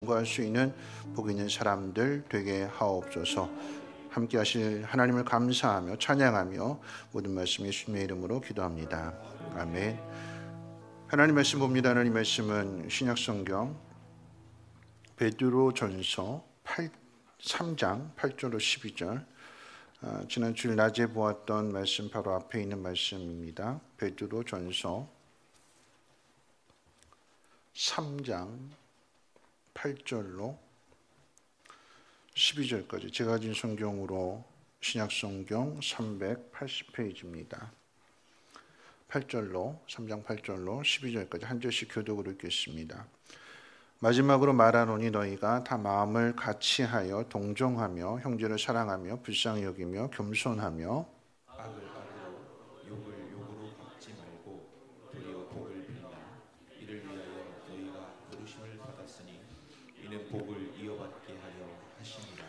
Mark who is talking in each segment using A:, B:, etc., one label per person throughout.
A: 구할 수 있는 복 있는 사람들 되게 하옵소서. 함께 하실 하나님을 감사하며 찬양하며 모든 말씀 예수님의 이름으로 기도합니다. 아멘. 하나님 말씀 봅니다. 하나님 말씀은 신약성경 베드로전서 3장 8절로 12절, 지난 주일 낮에 보았던 말씀 바로 앞에 있는 말씀입니다. 베드로전서 3장 8절로 12절까지 제가 가진 성경으로 신약성경 380페이지입니다. 3장 8절로 12절까지 한 절씩 교독으로 읽겠습니다. 마지막으로 말하노니 너희가 다 마음을 같이하여 동정하며 형제를 사랑하며 불쌍히 여기며 겸손하며
B: 악을 악으로 욕을 욕으로 갚지 말고 도리어 복을 빌라. 이를 위하여 너희가 부르심을 받았으니 이는 복을 이어받게 하려 하심이라.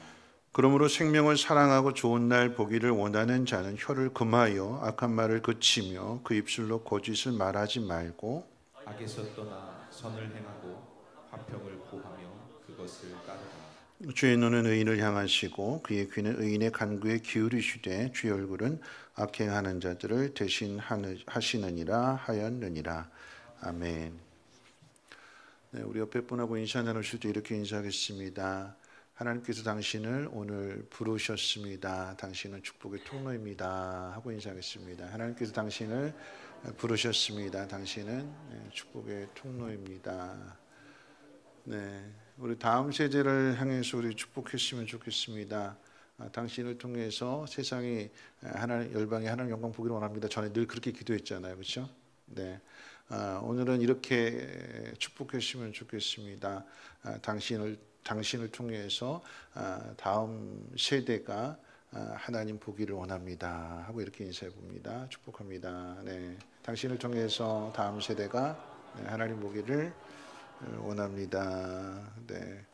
A: 그러므로 생명을 사랑하고 좋은 날 보기를 원하는 자는 혀를 금하여 악한 말을 그치며 그 입술로 거짓을 말하지 말고
B: 악에서 떠나 선을 행하고 화평을 구하며 그것을 따르라.
A: 주의 눈은 의인을 향하시고 그의 귀는 의인의 간구에 기울이시되 주의 얼굴은 악행하는 자들을 대신하시느니라 하였느니라. 아멘. 네, 우리 옆에 분하고 인사 나누실 때 이렇게 인사하겠습니다. 하나님께서 당신을 오늘 부르셨습니다. 당신은 축복의 통로입니다. 하고 인사하겠습니다. 하나님께서 당신을 부르셨습니다. 당신은 축복의 통로입니다. 네, 우리 다음 세대를 향해서 우리 축복했으면 좋겠습니다. 당신을 통해서 세상이 하나님 열방의 하나님 영광 보기를 원합니다. 전에 늘 그렇게 기도했잖아요, 그렇죠? 네, 오늘은 이렇게 축복했으면 좋겠습니다. 당신을 통해서 다음 세대가 하나님 보기를 원합니다. 하고 이렇게 인사해 봅니다. 축복합니다. 네, 당신을 통해서 다음 세대가 하나님 보기를 원합니다. 네.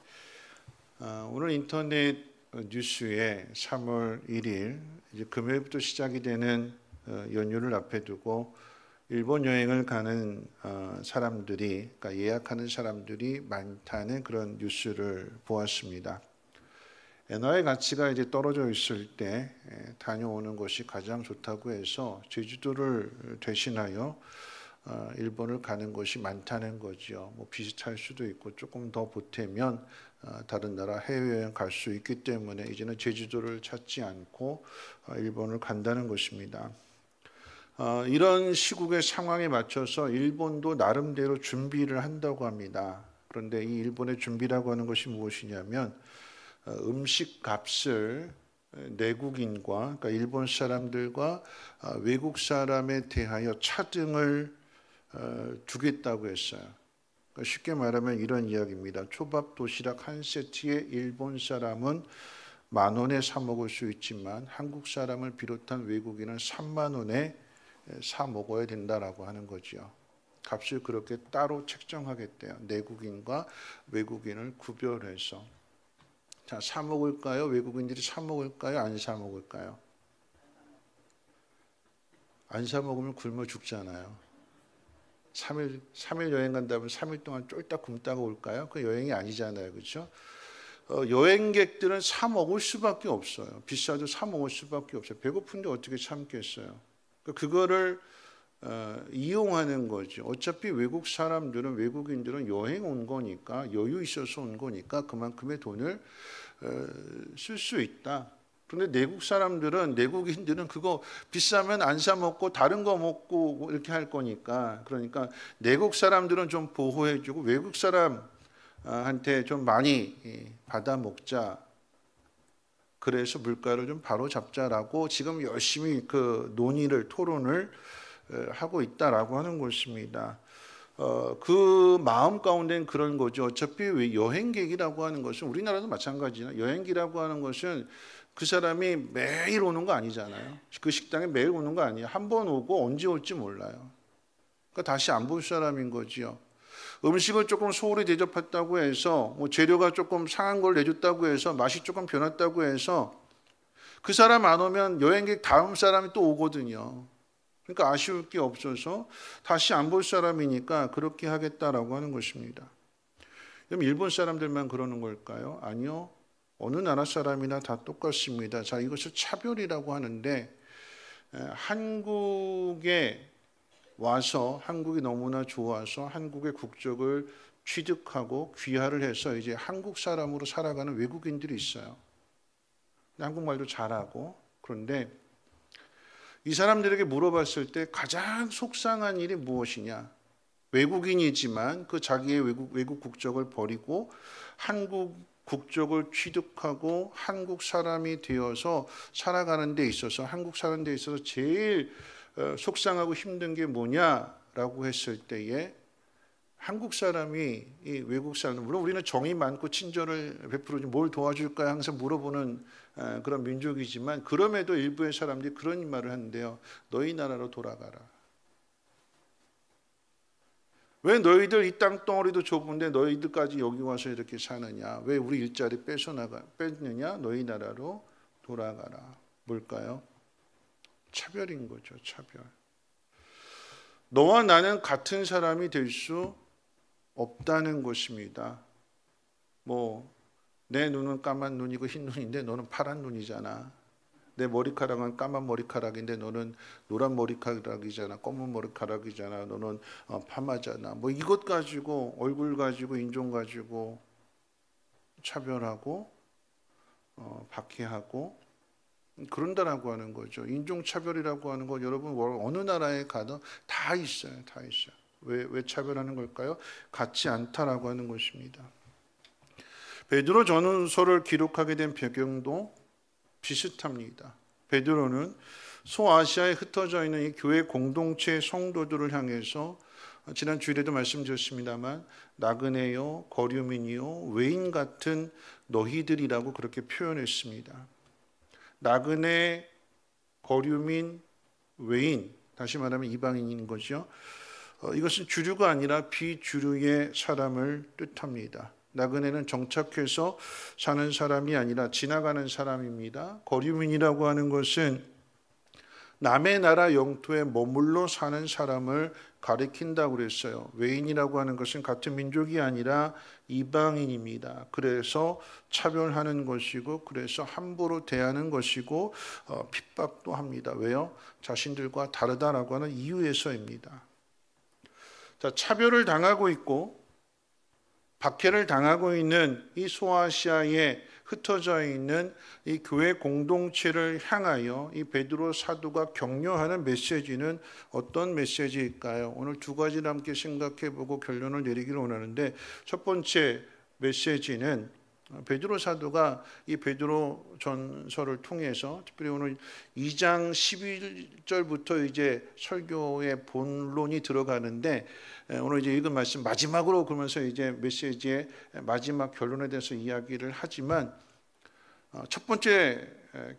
A: 오늘 인터넷 뉴스에 3월 1일 이제 금요일부터 시작이 되는 연휴를 앞에 두고 일본 여행을 가는 사람들이, 그러니까 예약하는 사람들이 많다는 그런 뉴스를 보았습니다. 엔화의 가치가 이제 떨어져 있을 때 다녀오는 것이 가장 좋다고 해서 제주도를 대신하여 일본을 가는 것이 많다는 거죠. 뭐 비슷할 수도 있고 조금 더 보태면 다른 나라 해외여행 갈 수 있기 때문에 이제는 제주도를 찾지 않고 일본을 간다는 것입니다. 이런 시국의 상황에 맞춰서 일본도 나름대로 준비를 한다고 합니다. 그런데 이 일본의 준비라고 하는 것이 무엇이냐면 음식 값을 내국인과, 그러니까 일본 사람들과 외국 사람에 대하여 차등을 주겠다고 했어요. 그러니까 쉽게 말하면 이런 이야기입니다. 초밥 도시락 한 세트에 일본 사람은 10,000원에 사 먹을 수 있지만 한국 사람을 비롯한 외국인은 30,000원에 사 먹어야 된다라고 하는 거죠. 값을 그렇게 따로 책정하겠대요. 내국인과 외국인을 구별해서. 자, 사 먹을까요? 외국인들이 사 먹을까요? 안 사 먹을까요? 안 사 먹으면 굶어 죽잖아요. 3일 여행 간다면 3일 동안 쫄딱 굶다가 올까요? 그 여행이 아니잖아요, 그렇죠? 여행객들은 사 먹을 수밖에 없어요. 비싸도 사 먹을 수밖에 없어요. 배고픈데 어떻게 참겠어요? 그거를 이용하는 거죠. 어차피 외국 사람들은, 외국인들은 여행 온 거니까, 여유 있어서 온 거니까 그만큼의 돈을 쓸 수 있다. 그런데 내국 사람들은, 내국인들은 그거 비싸면 안 사 먹고 다른 거 먹고 이렇게 할 거니까, 그러니까 내국 사람들은 좀 보호해주고 외국 사람한테 좀 많이 받아 먹자. 그래서 물가를 좀 바로 잡자라고 지금 열심히 그 논의를, 토론을 하고 있다라고 하는 것입니다. 그 마음 가운데는 그런 거죠. 어차피 여행객이라고 하는 것은, 우리나라도 마찬가지나 여행기라고 하는 것은 그 사람이 매일 오는 거 아니잖아요. 그 식당에 매일 오는 거 아니에요. 한 번 오고 언제 올지 몰라요. 그러니까 다시 안 볼 사람인 거지요. 음식을 조금 소홀히 대접했다고 해서, 뭐 재료가 조금 상한 걸 내줬다고 해서, 맛이 조금 변했다고 해서 그 사람 안 오면 여행객 다음 사람이 또 오거든요. 그러니까 아쉬울 게 없어서 다시 안 볼 사람이니까 그렇게 하겠다라고 하는 것입니다. 그럼 일본 사람들만 그러는 걸까요? 아니요. 어느 나라 사람이나 다 똑같습니다. 자, 이것을 차별이라고 하는데 한국에 와서 한국이 너무나 좋아서 한국의 국적을 취득하고 귀화를 해서 이제 한국 사람으로 살아가는 외국인들이 있어요. 한국말도 잘하고. 그런데 이 사람들에게 물어봤을 때 가장 속상한 일이 무엇이냐? 외국인이지만 그 자기의 외국 국적을 버리고 한국 국적을 취득하고 한국 사람이 되어서 살아가는 데 있어서 한국 사는 데 있어서 제일 속상하고 힘든 게 뭐냐라고 했을 때에 한국 사람이 이 외국 사람, 물론 우리는 정이 많고 친절을 베풀어주고 뭘 도와줄까 항상 물어보는 그런 민족이지만 그럼에도 일부의 사람들이 그런 말을 하는데요. 너희 나라로 돌아가라. 왜 너희들 이 땅덩어리도 좁은데 너희들까지 여기 와서 이렇게 사느냐? 왜 우리 일자리 뺐느냐? 너희 나라로 돌아가라. 뭘까요? 차별인 거죠. 차별. 너와 나는 같은 사람이 될 수 없다는 것입니다. 내 눈은 까만 눈이고 흰 눈인데 너는 파란 눈이잖아. 내 머리카락은 까만 머리카락인데 너는 노란 머리카락이잖아. 검은 머리카락이잖아. 너는 파마잖아. 이것 가지고 얼굴 가지고 인종 가지고 차별하고 박해하고 그런다라고 하는 거죠. 인종차별이라고 하는 거 여러분 어느 나라에 가도 다 있어요. 다 있어요. 왜 차별하는 걸까요? 같지 않다라고 하는 것입니다. 베드로 전후서를 기록하게 된 배경도 비슷합니다. 베드로는 소아시아에 흩어져 있는 이 교회 공동체 성도들을 향해서 지난 주일에도 말씀드렸습니다만 나그네요, 거류민이요, 외인 같은 너희들이라고 그렇게 표현했습니다. 나그네, 거류민, 외인, 다시 말하면 이방인인 거죠. 이것은 주류가 아니라 비주류의 사람을 뜻합니다. 나그네는 정착해서 사는 사람이 아니라 지나가는 사람입니다. 거류민이라고 하는 것은 남의 나라 영토에 머물러 사는 사람을 가리킨다고 그랬어요. 외인이라고 하는 것은 같은 민족이 아니라 이방인입니다. 그래서 차별하는 것이고 그래서 함부로 대하는 것이고 핍박도 합니다. 왜요? 자신들과 다르다라고 하는 이유에서입니다. 자, 차별을 당하고 있고 박해를 당하고 있는 이 소아시아에 흩어져 있는 이 교회 공동체를 향하여 이 베드로 사도가 격려하는 메시지는 어떤 메시지일까요? 오늘 두 가지를 함께 생각해보고 결론을 내리기를 원하는데 첫 번째 메시지는 베드로 사도가 이 베드로 전서를 통해서 특별히 오늘 2장 11절부터 이제 설교의 본론이 들어가는데 오늘 이제 읽은 말씀 마지막으로 그러면서 이제 메시지의 마지막 결론에 대해서 이야기를 하지만 첫 번째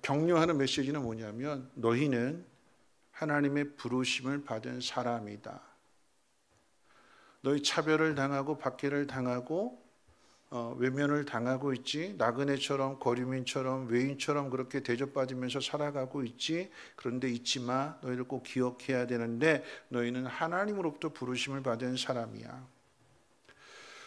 A: 격려하는 메시지는 뭐냐면 너희는 하나님의 부르심을 받은 사람이다. 너희 차별을 당하고 박해를 당하고 외면을 당하고 있지. 나그네처럼 거류민처럼 외인처럼 그렇게 대접받으면서 살아가고 있지. 그런데 잊지 마. 너희를 꼭 기억해야 되는데 너희는 하나님으로부터 부르심을 받은 사람이야.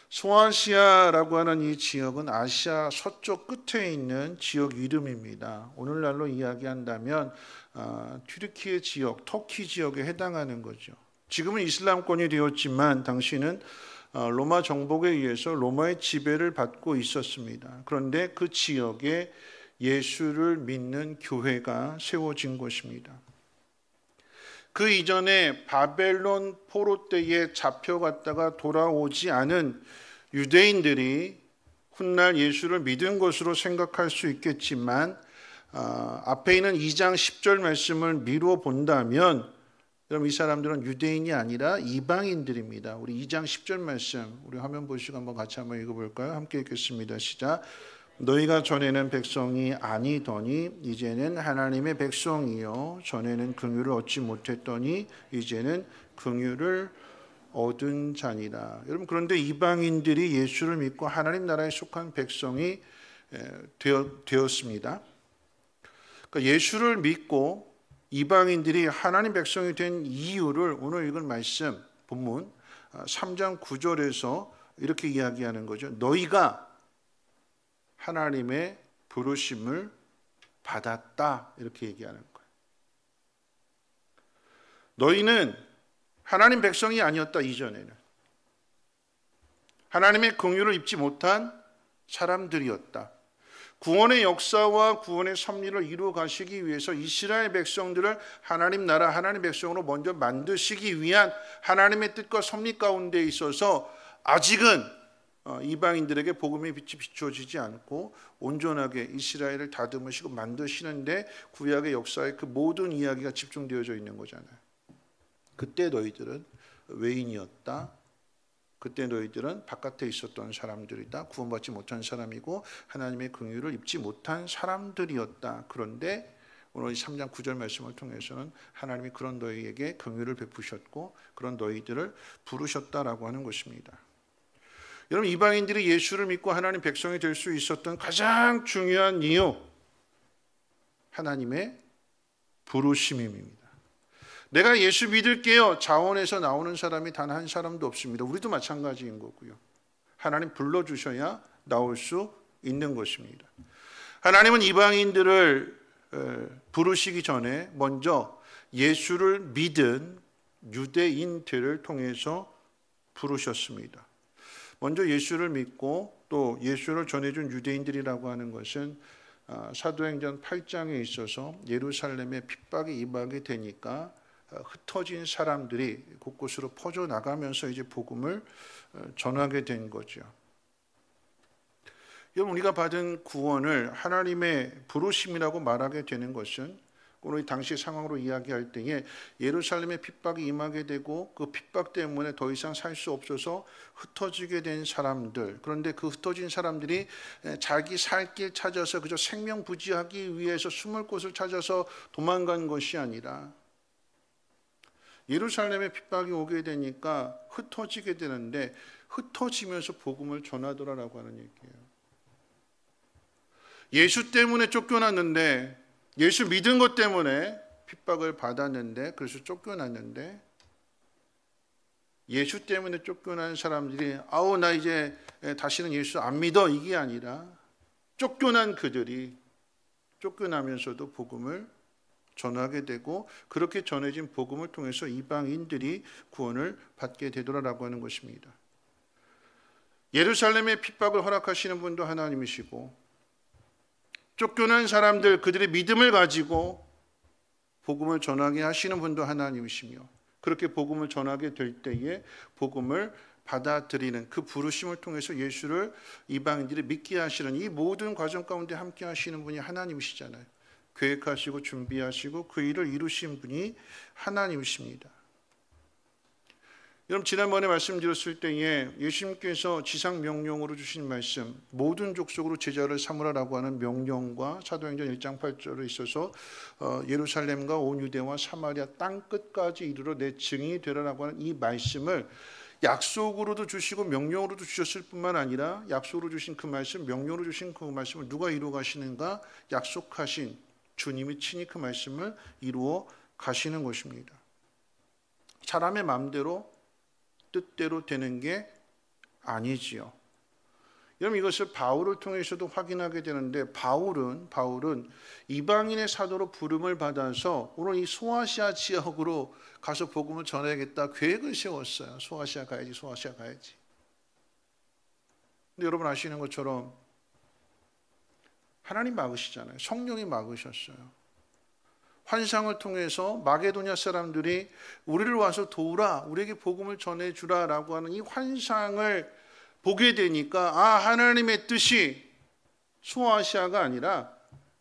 A: 소아시아라고 하는 이 지역은 아시아 서쪽 끝에 있는 지역 이름입니다. 오늘날로 이야기한다면 튀르키예 지역, 터키 지역에 해당하는 거죠. 지금은 이슬람권이 되었지만 당시는 로마 정복에 의해서 로마의 지배를 받고 있었습니다. 그런데 그 지역에 예수를 믿는 교회가 세워진 것입니다. 그 이전에 바벨론 포로 때에 잡혀갔다가 돌아오지 않은 유대인들이 훗날 예수를 믿은 것으로 생각할 수 있겠지만 앞에 있는 2장 10절 말씀을 미루어 본다면 그럼 이 사람들은 유대인이 아니라 이방인들입니다. 우리 2장 10절 말씀 우리 화면 보시고 한번 같이 한번 읽어볼까요? 함께 읽겠습니다. 시작. 너희가 전에는 백성이 아니더니 이제는 하나님의 백성이요 전에는 긍휼을 얻지 못했더니 이제는 긍휼을 얻은 자니라. 여러분 그런데 이방인들이 예수를 믿고 하나님 나라에 속한 백성이 되었습니다. 그러니까 예수를 믿고 이방인들이 하나님 백성이 된 이유를 오늘 읽은 말씀 본문 3장 9절에서 이렇게 이야기하는 거죠. 너희가 하나님의 부르심을 받았다 이렇게 얘기하는 거예요. 너희는 하나님 백성이 아니었다. 이전에는 하나님의 긍휼을 입지 못한 사람들이었다. 구원의 역사와 구원의 섭리를 이루어 가시기 위해서 이스라엘 백성들을 하나님 나라, 하나님 백성으로 먼저 만드시기 위한 하나님의 뜻과 섭리 가운데 있어서 아직은 이방인들에게 복음의 빛이 비추어지지 않고 온전하게 이스라엘을 다듬으시고 만드시는데 구약의 역사의 그 모든 이야기가 집중되어져 있는 거잖아요. 그때 너희들은 외인이었다. 그때 너희들은 바깥에 있었던 사람들이다. 구원받지 못한 사람이고 하나님의 긍휼을 입지 못한 사람들이었다. 그런데 오늘 3장 9절 말씀을 통해서는 하나님이 그런 너희에게 긍휼을 베푸셨고 그런 너희들을 부르셨다라고 하는 것입니다. 여러분, 이방인들이 예수를 믿고 하나님 백성이 될 수 있었던 가장 중요한 이유, 하나님의 부르심입니다. 내가 예수 믿을게요 자원에서 나오는 사람이 단 한 사람도 없습니다. 우리도 마찬가지인 거고요. 하나님 불러주셔야 나올 수 있는 것입니다. 하나님은 이방인들을 부르시기 전에 먼저 예수를 믿은 유대인들을 통해서 부르셨습니다. 먼저 예수를 믿고 또 예수를 전해준 유대인들이라고 하는 것은 사도행전 8장에 있어서 예루살렘에 핍박이 임하게 되니까 흩어진 사람들이 곳곳으로 퍼져나가면서 이제 복음을 전하게 된 거죠. 여러분, 우리가 받은 구원을 하나님의 부르심이라고 말하게 되는 것은 오늘 당시 상황으로 이야기할 때에 예루살렘에 핍박이 임하게 되고 그 핍박 때문에 더 이상 살 수 없어서 흩어지게 된 사람들, 그런데 그 흩어진 사람들이 자기 살 길 찾아서 그저 생명 부지하기 위해서 숨을 곳을 찾아서 도망간 것이 아니라 예루살렘에 핍박이 오게 되니까 흩어지게 되는데 흩어지면서 복음을 전하더라라고 하는 얘기예요. 예수 때문에 쫓겨났는데, 예수 믿은 것 때문에 핍박을 받았는데, 그래서 쫓겨났는데, 예수 때문에 쫓겨난 사람들이 아우 나 이제 다시는 예수 안 믿어 이게 아니라 쫓겨난 그들이 쫓겨나면서도 복음을 전하게 되고 그렇게 전해진 복음을 통해서 이방인들이 구원을 받게 되더라라고 하는 것입니다. 예루살렘의 핍박을 허락하시는 분도 하나님이시고 쫓겨난 사람들 그들의 믿음을 가지고 복음을 전하게 하시는 분도 하나님이시며 그렇게 복음을 전하게 될 때에 복음을 받아들이는 그 부르심을 통해서 예수를 이방인들이 믿게 하시는 이 모든 과정 가운데 함께 하시는 분이 하나님이시잖아요. 계획하시고 준비하시고 그 일을 이루신 분이 하나님이십니다. 여러분, 지난번에 말씀드렸을 때에 예수님께서 지상 명령으로 주신 말씀, 모든 족속으로 제자를 삼으라라고 하는 명령과 사도행전 1장 8절에 있어서 예루살렘과 온 유대와 사마리아 땅 끝까지 이르러 내 증인이 되라라고 하는 이 말씀을 약속으로도 주시고 명령으로도 주셨을 뿐만 아니라 약속으로 주신 그 말씀, 명령으로 주신 그 말씀을 누가 이루어 가시는가? 약속하신 주님이 친히 그 말씀을 이루어 가시는 것입니다. 사람의 마음대로 뜻대로 되는 게 아니지요. 여러분, 이것을 바울을 통해서도 확인하게 되는데 바울은 이방인의 사도로 부름을 받아서 오늘 이 소아시아 지역으로 가서 복음을 전해야겠다 계획을 세웠어요. 소아시아 가야지. 근데 여러분 아시는 것처럼 하나님 막으시잖아요. 성령이 막으셨어요. 환상을 통해서 마게도냐 사람들이 우리를 와서 도우라, 우리에게 복음을 전해주라 라고 하는 이 환상을 보게 되니까 하나님의 뜻이 소아시아가 아니라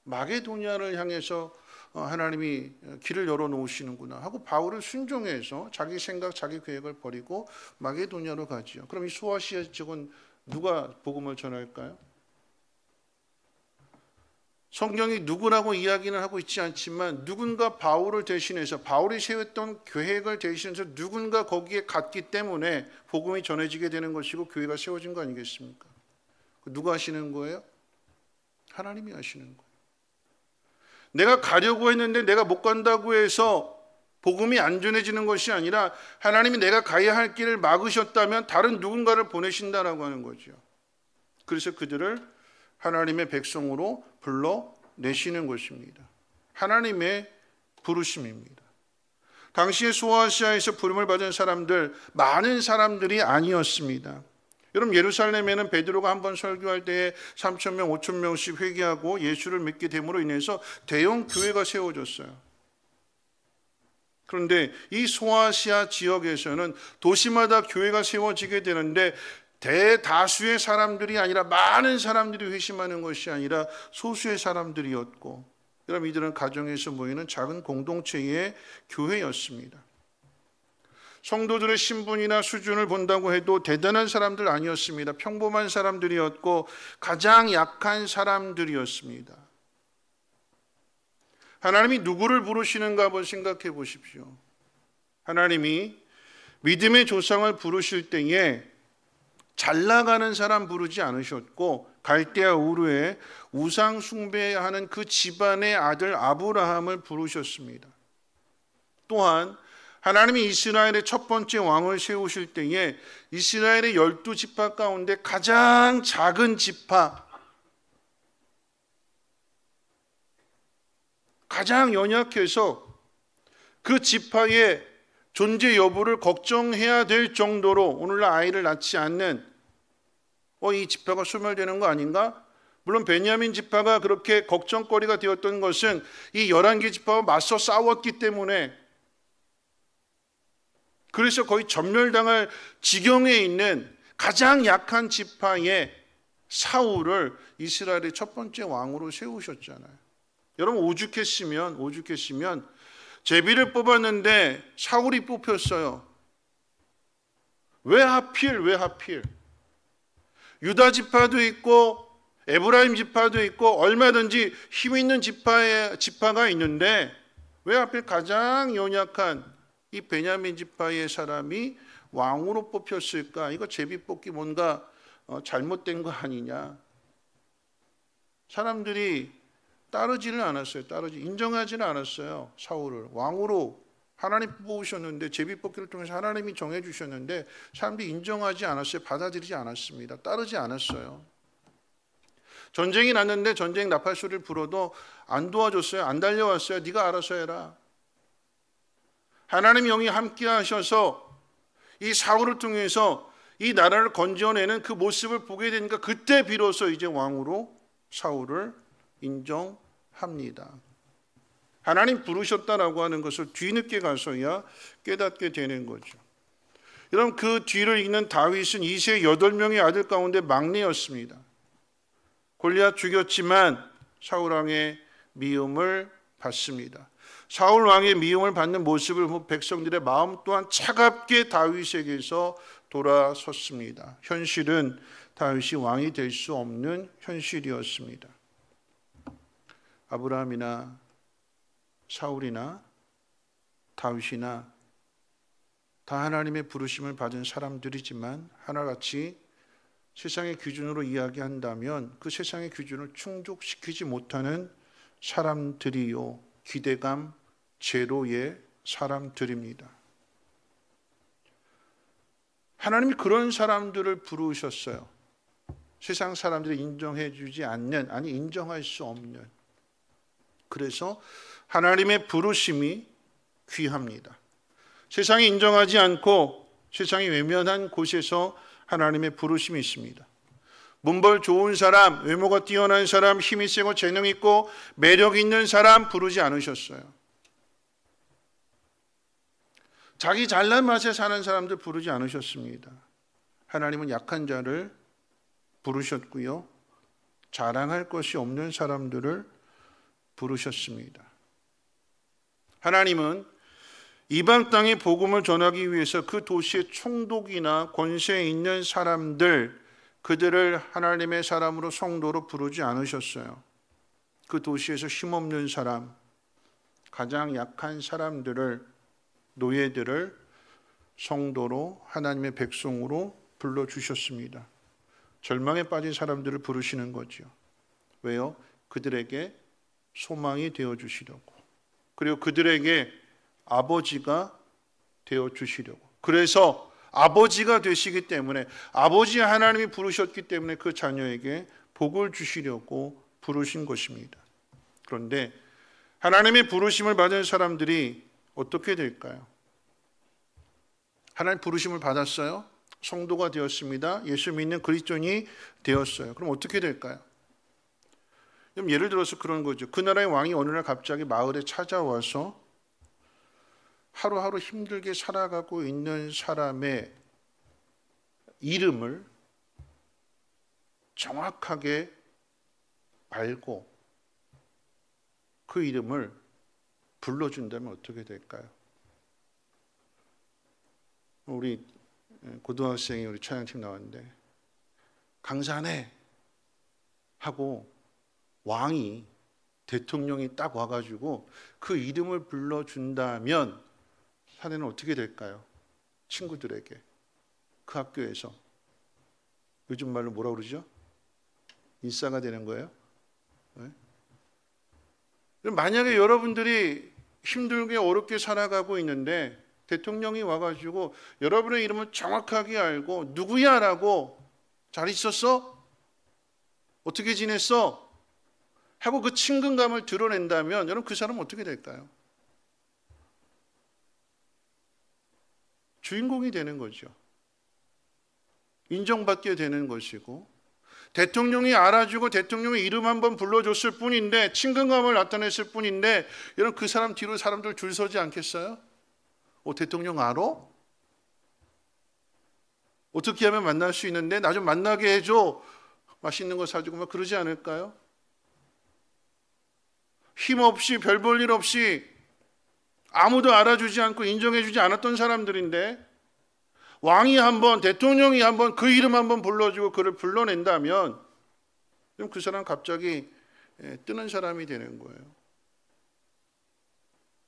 A: 마게도냐를 향해서 하나님이 길을 열어놓으시는구나 하고 바울을 순종해서 자기 생각, 자기 계획을 버리고 마게도냐로 가지요. 그럼 이 소아시아 지역은 누가 복음을 전할까요? 성경이 누구라고 이야기는 하고 있지 않지만 누군가 바울을 대신해서 바울이 세웠던 계획을 대신해서 누군가 거기에 갔기 때문에 복음이 전해지게 되는 것이고 교회가 세워진 거 아니겠습니까? 누가 하시는 거예요? 하나님이 하시는 거예요. 내가 가려고 했는데 내가 못 간다고 해서 복음이 안전해지는 것이 아니라 하나님이 내가 가야 할 길을 막으셨다면 다른 누군가를 보내신다라고 하는 거죠. 그래서 그들을 하나님의 백성으로 불러내시는 것입니다. 하나님의 부르심입니다. 당시에 소아시아에서 부름을 받은 사람들, 많은 사람들이 아니었습니다. 여러분, 예루살렘에는 베드로가 한번 설교할 때에 3,000명, 5,000명씩 회개하고 예수를 믿게 됨으로 인해서 대형 교회가 세워졌어요. 그런데 이 소아시아 지역에서는 도시마다 교회가 세워지게 되는데 대다수의 사람들이 아니라 많은 사람들이 회심하는 것이 아니라 소수의 사람들이었고, 여러분, 이들은 가정에서 모이는 작은 공동체의 교회였습니다. 성도들의 신분이나 수준을 본다고 해도 대단한 사람들 아니었습니다. 평범한 사람들이었고 가장 약한 사람들이었습니다. 하나님이 누구를 부르시는가 한번 생각해 보십시오. 하나님이 믿음의 조상을 부르실 때에 잘 나가는 사람 부르지 않으셨고 갈대아 우르에 우상 숭배하는 그 집안의 아들 아브라함을 부르셨습니다. 또한 하나님이 이스라엘의 첫 번째 왕을 세우실 때에 이스라엘의 12지파 가운데 가장 작은 지파, 가장 연약해서 그 지파의 존재 여부를 걱정해야 될 정도로 오늘날 아이를 낳지 않는 이 지파가 소멸되는 거 아닌가? 물론 베냐민 지파가 그렇게 걱정거리가 되었던 것은 이 11개 지파와 맞서 싸웠기 때문에, 그래서 거의 전멸당할 지경에 있는 가장 약한 지파의 사울을 이스라엘의 첫 번째 왕으로 세우셨잖아요. 여러분, 오죽했으면 제비를 뽑았는데 사울이 뽑혔어요. 왜 하필? 유다 지파도 있고 에브라임 지파도 있고 얼마든지 힘 있는 지파가 있는데 왜 하필 가장 연약한 이 베냐민 지파의 사람이 왕으로 뽑혔을까? 이거 제비 뽑기 뭔가 잘못된 거 아니냐? 사람들이 따르지는 않았어요. 인정하지는 않았어요. 사울을 왕으로 하나님 뽑으셨는데, 제비 뽑기를 통해서 하나님이 정해주셨는데 사람들이 인정하지 않았어요. 받아들이지 않았습니다. 따르지 않았어요. 전쟁이 났는데 전쟁 나팔소리를 불어도 안 도와줬어요. 안 달려왔어요. 네가 알아서 해라. 하나님의 영이 함께 하셔서 이 사울을 통해서 이 나라를 건져내는 그 모습을 보게 되니까 그때 비로소 이제 왕으로 사울을 인정합니다. 하나님 부르셨다라고 하는 것을 뒤늦게 가서야 깨닫게 되는 거죠. 여러분, 그 뒤를 잇는 다윗은 이세 8명의 아들 가운데 막내였습니다. 골리앗 죽였지만 사울 왕의 미움을 받습니다. 사울 왕의 미움을 받는 모습을 보고 백성들의 마음 또한 차갑게 다윗에게서 돌아섰습니다. 현실은 다윗이 왕이 될 수 없는 현실이었습니다. 아브라함이나 사울이나 다윗이나 다 하나님의 부르심을 받은 사람들이지만 하나같이 세상의 기준으로 이야기한다면 그 세상의 기준을 충족시키지 못하는 사람들이요, 기대감 제로의 사람들입니다. 하나님이 그런 사람들을 부르셨어요. 세상 사람들이 인정해 주지 않는, 아니 인정할 수 없는. 그래서 하나님의 부르심이 귀합니다. 세상이 인정하지 않고 세상이 외면한 곳에서 하나님의 부르심이 있습니다. 문벌 좋은 사람, 외모가 뛰어난 사람, 힘이 세고 재능 있고 매력 있는 사람 부르지 않으셨어요. 자기 잘난 맛에 사는 사람들 부르지 않으셨습니다. 하나님은 약한 자를 부르셨고요, 자랑할 것이 없는 사람들을 부르셨습니다. 하나님은 이방 땅에 복음을 전하기 위해서 그 도시의 총독이나 권세에 있는 사람들, 그들을 하나님의 사람으로 성도로 부르지 않으셨어요. 그 도시에서 힘없는 사람, 가장 약한 사람들을, 노예들을 성도로, 하나님의 백성으로 불러주셨습니다. 절망에 빠진 사람들을 부르시는 거죠. 왜요? 그들에게 소망이 되어주시려고. 그리고 그들에게 아버지가 되어 주시려고. 그래서 아버지가 되시기 때문에, 아버지 하나님이 부르셨기 때문에 그 자녀에게 복을 주시려고 부르신 것입니다. 그런데 하나님의 부르심을 받은 사람들이 어떻게 될까요? 하나님 부르심을 받았어요. 성도가 되었습니다. 예수 믿는 그리스도인이 되었어요. 그럼 어떻게 될까요? 그럼 예를 들어서 그런 거죠. 그 나라의 왕이 어느 날 갑자기 마을에 찾아와서 하루하루 힘들게 살아가고 있는 사람의 이름을 정확하게 알고 그 이름을 불러준다면 어떻게 될까요? 우리 고등학생이 우리 찬양팀 나왔는데 강사네 하고 왕이, 대통령이 딱 와가지고 그 이름을 불러준다면 사내는 어떻게 될까요? 친구들에게, 그 학교에서 요즘 말로 뭐라 그러죠? 인싸가 되는 거예요. 네? 만약에 여러분들이 힘들게 어렵게 살아가고 있는데 대통령이 와가지고 여러분의 이름을 정확하게 알고 누구야? 라고 잘 있었어? 어떻게 지냈어? 하고 그 친근감을 드러낸다면 여러분 그 사람은 어떻게 될까요? 주인공이 되는 거죠. 인정받게 되는 것이고, 대통령이 알아주고 대통령의 이름 한번 불러줬을 뿐인데, 친근감을 나타냈을 뿐인데, 여러분 그 사람 뒤로 사람들 줄 서지 않겠어요? 대통령 알아? 어떻게 하면 만날 수 있는데 나 좀 만나게 해줘. 맛있는 거 사주고 막 그러지 않을까요? 힘없이 별 볼 일 없이 아무도 알아주지 않고 인정해주지 않았던 사람들인데 왕이 한번, 대통령이 한번 그 이름 한번 불러주고 그를 불러낸다면 그럼 그 사람 갑자기 뜨는 사람이 되는 거예요.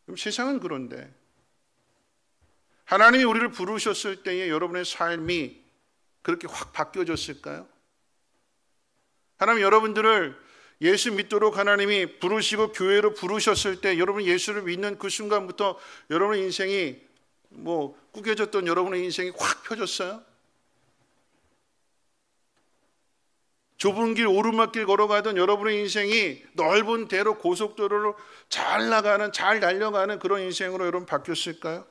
A: 그럼 세상은 그런데 하나님이 우리를 부르셨을 때에 여러분의 삶이 그렇게 확 바뀌어졌을까요? 하나님 여러분들을 예수 믿도록 하나님이 부르시고 교회로 부르셨을 때 여러분 예수를 믿는 그 순간부터 여러분의 인생이 구겨졌던 여러분의 인생이 확 펴졌어요? 좁은 길 오르막길 걸어가던 여러분의 인생이 넓은 대로 고속도로로 잘 나가는, 잘 달려가는 그런 인생으로 여러분 바뀌었을까요?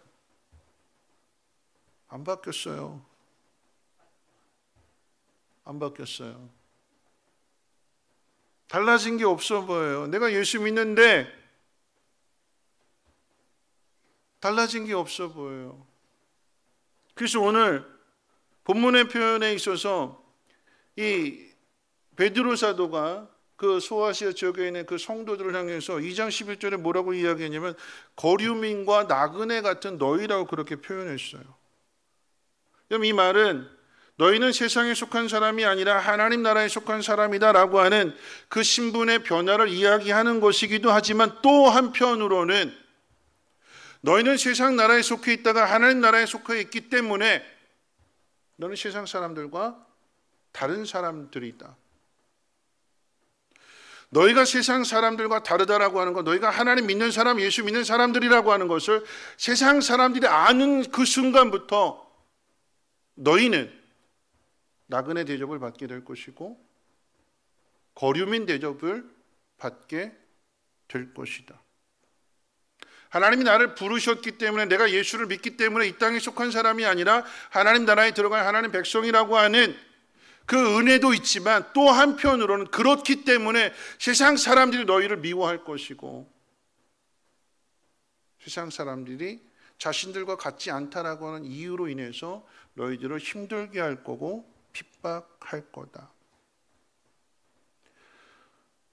A: 안 바뀌었어요. 안 바뀌었어요. 달라진 게 없어 보여요. 내가 예수 믿는데 달라진 게 없어 보여요. 그래서 오늘 본문의 표현에 있어서 이 베드로 사도가 그 소아시아 지역에 있는 그 성도들을 향해서 2장 11절에 뭐라고 이야기했냐면 거류민과 나그네 같은 너희라고 그렇게 표현했어요. 그럼 이 말은 너희는 세상에 속한 사람이 아니라 하나님 나라에 속한 사람이다 라고 하는 그 신분의 변화를 이야기하는 것이기도 하지만 또 한편으로는 너희는 세상 나라에 속해 있다가 하나님 나라에 속해 있기 때문에 너는 세상 사람들과 다른 사람들이다. 너희가 세상 사람들과 다르다라고 하는 것, 너희가 하나님 믿는 사람, 예수 믿는 사람들이라고 하는 것을 세상 사람들이 아는 그 순간부터 너희는 나그네 대접을 받게 될 것이고 거류민 대접을 받게 될 것이다. 하나님이 나를 부르셨기 때문에 내가 예수를 믿기 때문에 이 땅에 속한 사람이 아니라 하나님 나라에 들어간 하나님 백성이라고 하는 그 은혜도 있지만 또 한편으로는 그렇기 때문에 세상 사람들이 너희를 미워할 것이고 세상 사람들이 자신들과 같지 않다라고 하는 이유로 인해서 너희들을 힘들게 할 거고 핍박할 거다.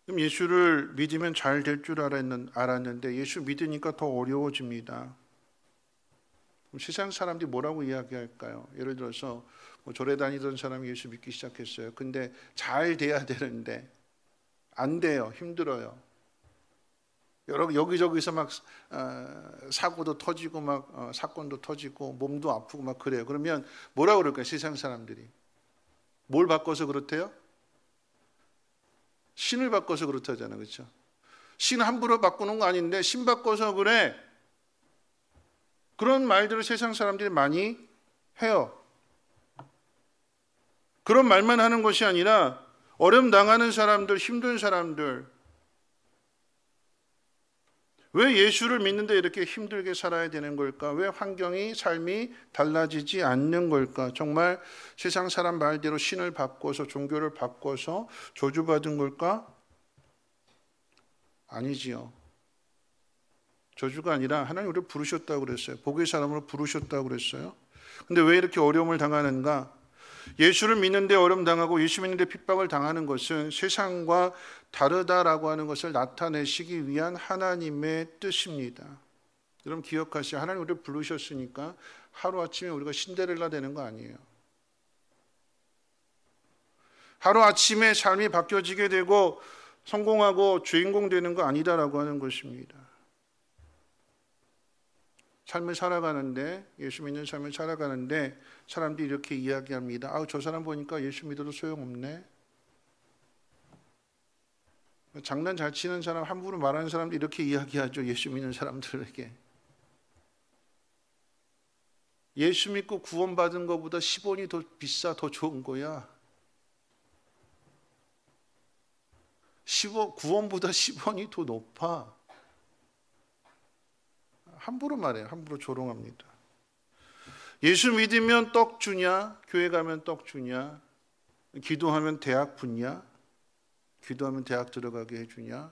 A: 그럼 예수를 믿으면 잘 될 줄 알았는데 예수 믿으니까 더 어려워집니다. 그럼 세상 사람들이 뭐라고 이야기할까요? 예를 들어서 절에 다니던 사람이 예수 믿기 시작했어요. 근데 잘 돼야 되는데 안 돼요. 힘들어요. 여기저기서 막 사고도 터지고 막 사건도 터지고 몸도 아프고 막 그래요. 그러면 뭐라고 그럴까요? 세상 사람들이. 뭘 바꿔서 그렇대요? 신을 바꿔서 그렇다잖아요. 그렇죠? 신 함부로 바꾸는 거 아닌데 신 바꿔서 그래. 그런 말들을 세상 사람들이 많이 해요. 그런 말만 하는 것이 아니라 어려움 당하는 사람들, 힘든 사람들, 왜 예수를 믿는데 이렇게 힘들게 살아야 되는 걸까? 왜 환경이, 삶이 달라지지 않는 걸까? 정말 세상 사람 말대로 신을 바꿔서, 종교를 바꿔서 저주받은 걸까? 아니지요. 저주가 아니라 하나님 우리를 부르셨다고 그랬어요. 복의 사람으로 부르셨다고 그랬어요. 근데 왜 이렇게 어려움을 당하는가? 예수를 믿는데 어려움 당하고 예수 믿는데 핍박을 당하는 것은 세상과 다르다라고 하는 것을 나타내시기 위한 하나님의 뜻입니다. 여러분 기억하시죠? 하나님 우리를 부르셨으니까 하루아침에 우리가 신데렐라 되는 거 아니에요. 하루아침에 삶이 바뀌어지게 되고 성공하고 주인공 되는 거 아니다라고 하는 것입니다. 삶을 살아가는데, 예수 믿는 삶을 살아가는데 사람들이 이렇게 이야기합니다. 아우, 저 사람 보니까 예수 믿어도 소용없네. 장난 잘 치는 사람, 함부로 말하는 사람들이 이렇게 이야기하죠. 예수 믿는 사람들에게. 예수 믿고 구원받은 것보다 10원이 더 비싸, 더 좋은 거야. 구원보다 10원이 더 높아. 함부로 말해요. 함부로 조롱합니다. 예수 믿으면 떡 주냐? 교회 가면 떡 주냐? 기도하면 대학 붙냐? 기도하면 대학 들어가게 해주냐?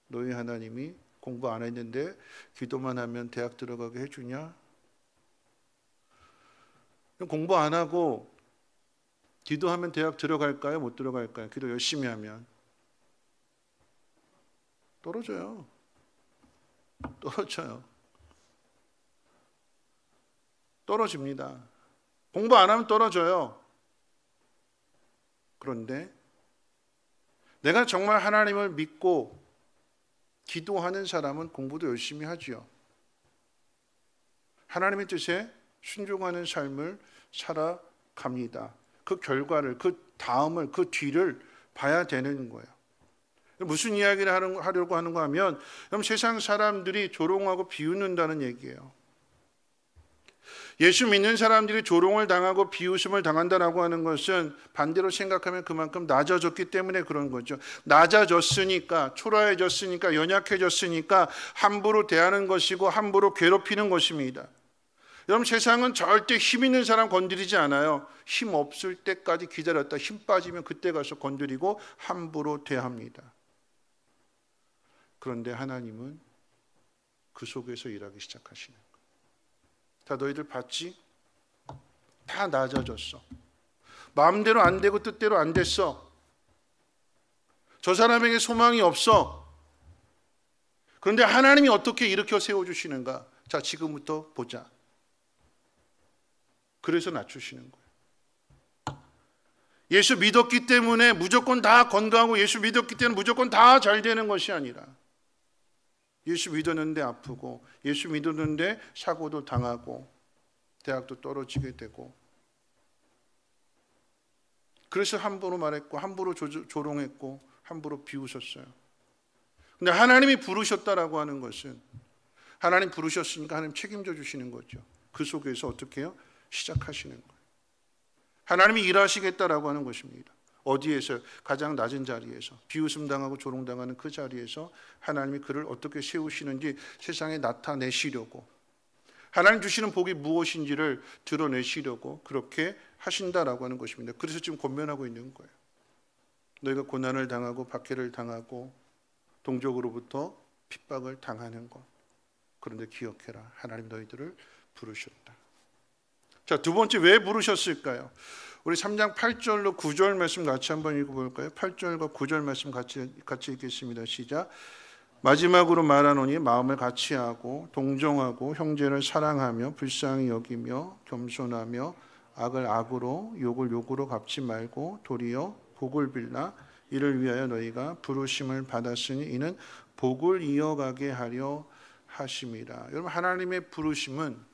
A: 너희 하나님이 공부 안 했는데 기도만 하면 대학 들어가게 해주냐? 공부 안 하고 기도하면 대학 들어갈까요? 못 들어갈까요? 기도 열심히 하면 떨어져요. 떨어집니다. 공부 안 하면 떨어져요. 그런데 내가 정말 하나님을 믿고 기도하는 사람은 공부도 열심히 하지요. 하나님의 뜻에 순종하는 삶을 살아갑니다. 그 결과를, 그 다음을, 그 뒤를 봐야 되는 거예요. 무슨 이야기를 하려고 하는가 하면, 그럼 세상 사람들이 조롱하고 비웃는다는 얘기예요. 예수 믿는 사람들이 조롱을 당하고 비웃음을 당한다라고 하는 것은 반대로 생각하면 그만큼 낮아졌기 때문에 그런 거죠. 낮아졌으니까, 초라해졌으니까, 연약해졌으니까 함부로 대하는 것이고 함부로 괴롭히는 것입니다. 여러분 세상은 절대 힘 있는 사람 건드리지 않아요. 힘 없을 때까지 기다렸다 힘 빠지면 그때 가서 건드리고 함부로 대합니다. 그런데 하나님은 그 속에서 일하기 시작하시는 거예요. 다 너희들 봤지? 다 낮아졌어. 마음대로 안 되고 뜻대로 안 됐어. 저 사람에게 소망이 없어. 그런데 하나님이 어떻게 일으켜 세워주시는가? 자, 지금부터 보자. 그래서 낮추시는 거예요. 예수 믿었기 때문에 무조건 다 건강하고 예수 믿었기 때문에 무조건 다 잘 되는 것이 아니라 예수 믿었는데 아프고 예수 믿었는데 사고도 당하고 대학도 떨어지게 되고 그래서 함부로 말했고 함부로 조롱했고 함부로 비웃었어요. 근데 하나님이 부르셨다라고 하는 것은 하나님 부르셨으니까 하나님 책임져 주시는 거죠. 그 속에서 어떻게 해요? 시작하시는 거예요. 하나님이 일하시겠다라고 하는 것입니다. 어디에서? 가장 낮은 자리에서, 비웃음 당하고 조롱 당하는 그 자리에서 하나님이 그를 어떻게 세우시는지 세상에 나타내시려고, 하나님 주시는 복이 무엇인지를 드러내시려고 그렇게 하신다라고 하는 것입니다. 그래서 지금 권면하고 있는 거예요. 너희가 고난을 당하고 박해를 당하고 동족으로부터 핍박을 당하는 것, 그런데 기억해라. 하나님 너희들을 부르셨다. 자, 두 번째 왜 부르셨을까요? 우리 3장 8절로 9절 말씀 같이 한번 읽어볼까요? 8절과 9절 말씀 같이 읽겠습니다. 시작. 마지막으로 말하노니 마음을 같이하고 동정하고 형제를 사랑하며 불쌍히 여기며 겸손하며 악을 악으로 욕을 욕으로 갚지 말고 도리어 복을 빌라. 이를 위하여 너희가 부르심을 받았으니 이는 복을 이어가게 하려 하심이라. 여러분 하나님의 부르심은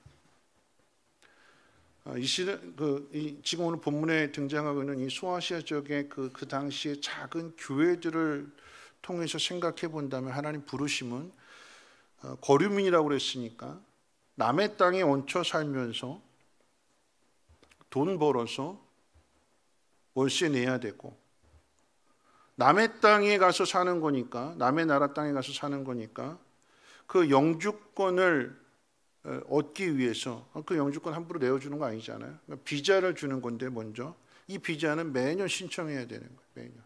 A: 지금 오늘 본문에 등장하고 있는 이 소아시아 지역의 그 당시의 작은 교회들을 통해서 생각해 본다면 하나님 부르심은 거류민이라고 그랬으니까 남의 땅에 얹혀 살면서 돈 벌어서 월세 내야 되고, 남의 땅에 가서 사는 거니까, 남의 나라 땅에 가서 사는 거니까 그 영주권을 얻기 위해서 그 영주권 함부로 내어주는 거 아니잖아요. 그러니까 비자를 주는 건데, 먼저 이 비자는 매년 신청해야 되는 거예요. 매년.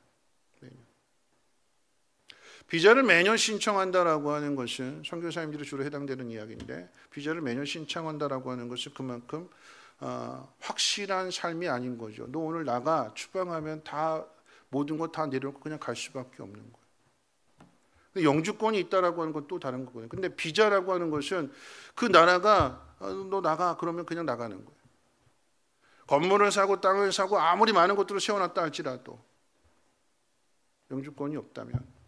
A: 비자를 매년 신청한다라고 하는 것은, 선교사님들이 주로 해당되는 이야기인데, 비자를 매년 신청한다라고 하는 것은 그만큼 확실한 삶이 아닌 거죠. 너 오늘 나가, 추방하면 다 모든 거 다 내려놓고 그냥 갈 수밖에 없는 거예요. 영주권이 있다라고 하는 건 또 다른 거거든요. 근데 비자라고 하는 것은 그 나라가 너 나가 그러면 그냥 나가는 거예요. 건물을 사고 땅을 사고 아무리 많은 것들을 세워놨다 할지라도 영주권이 없다면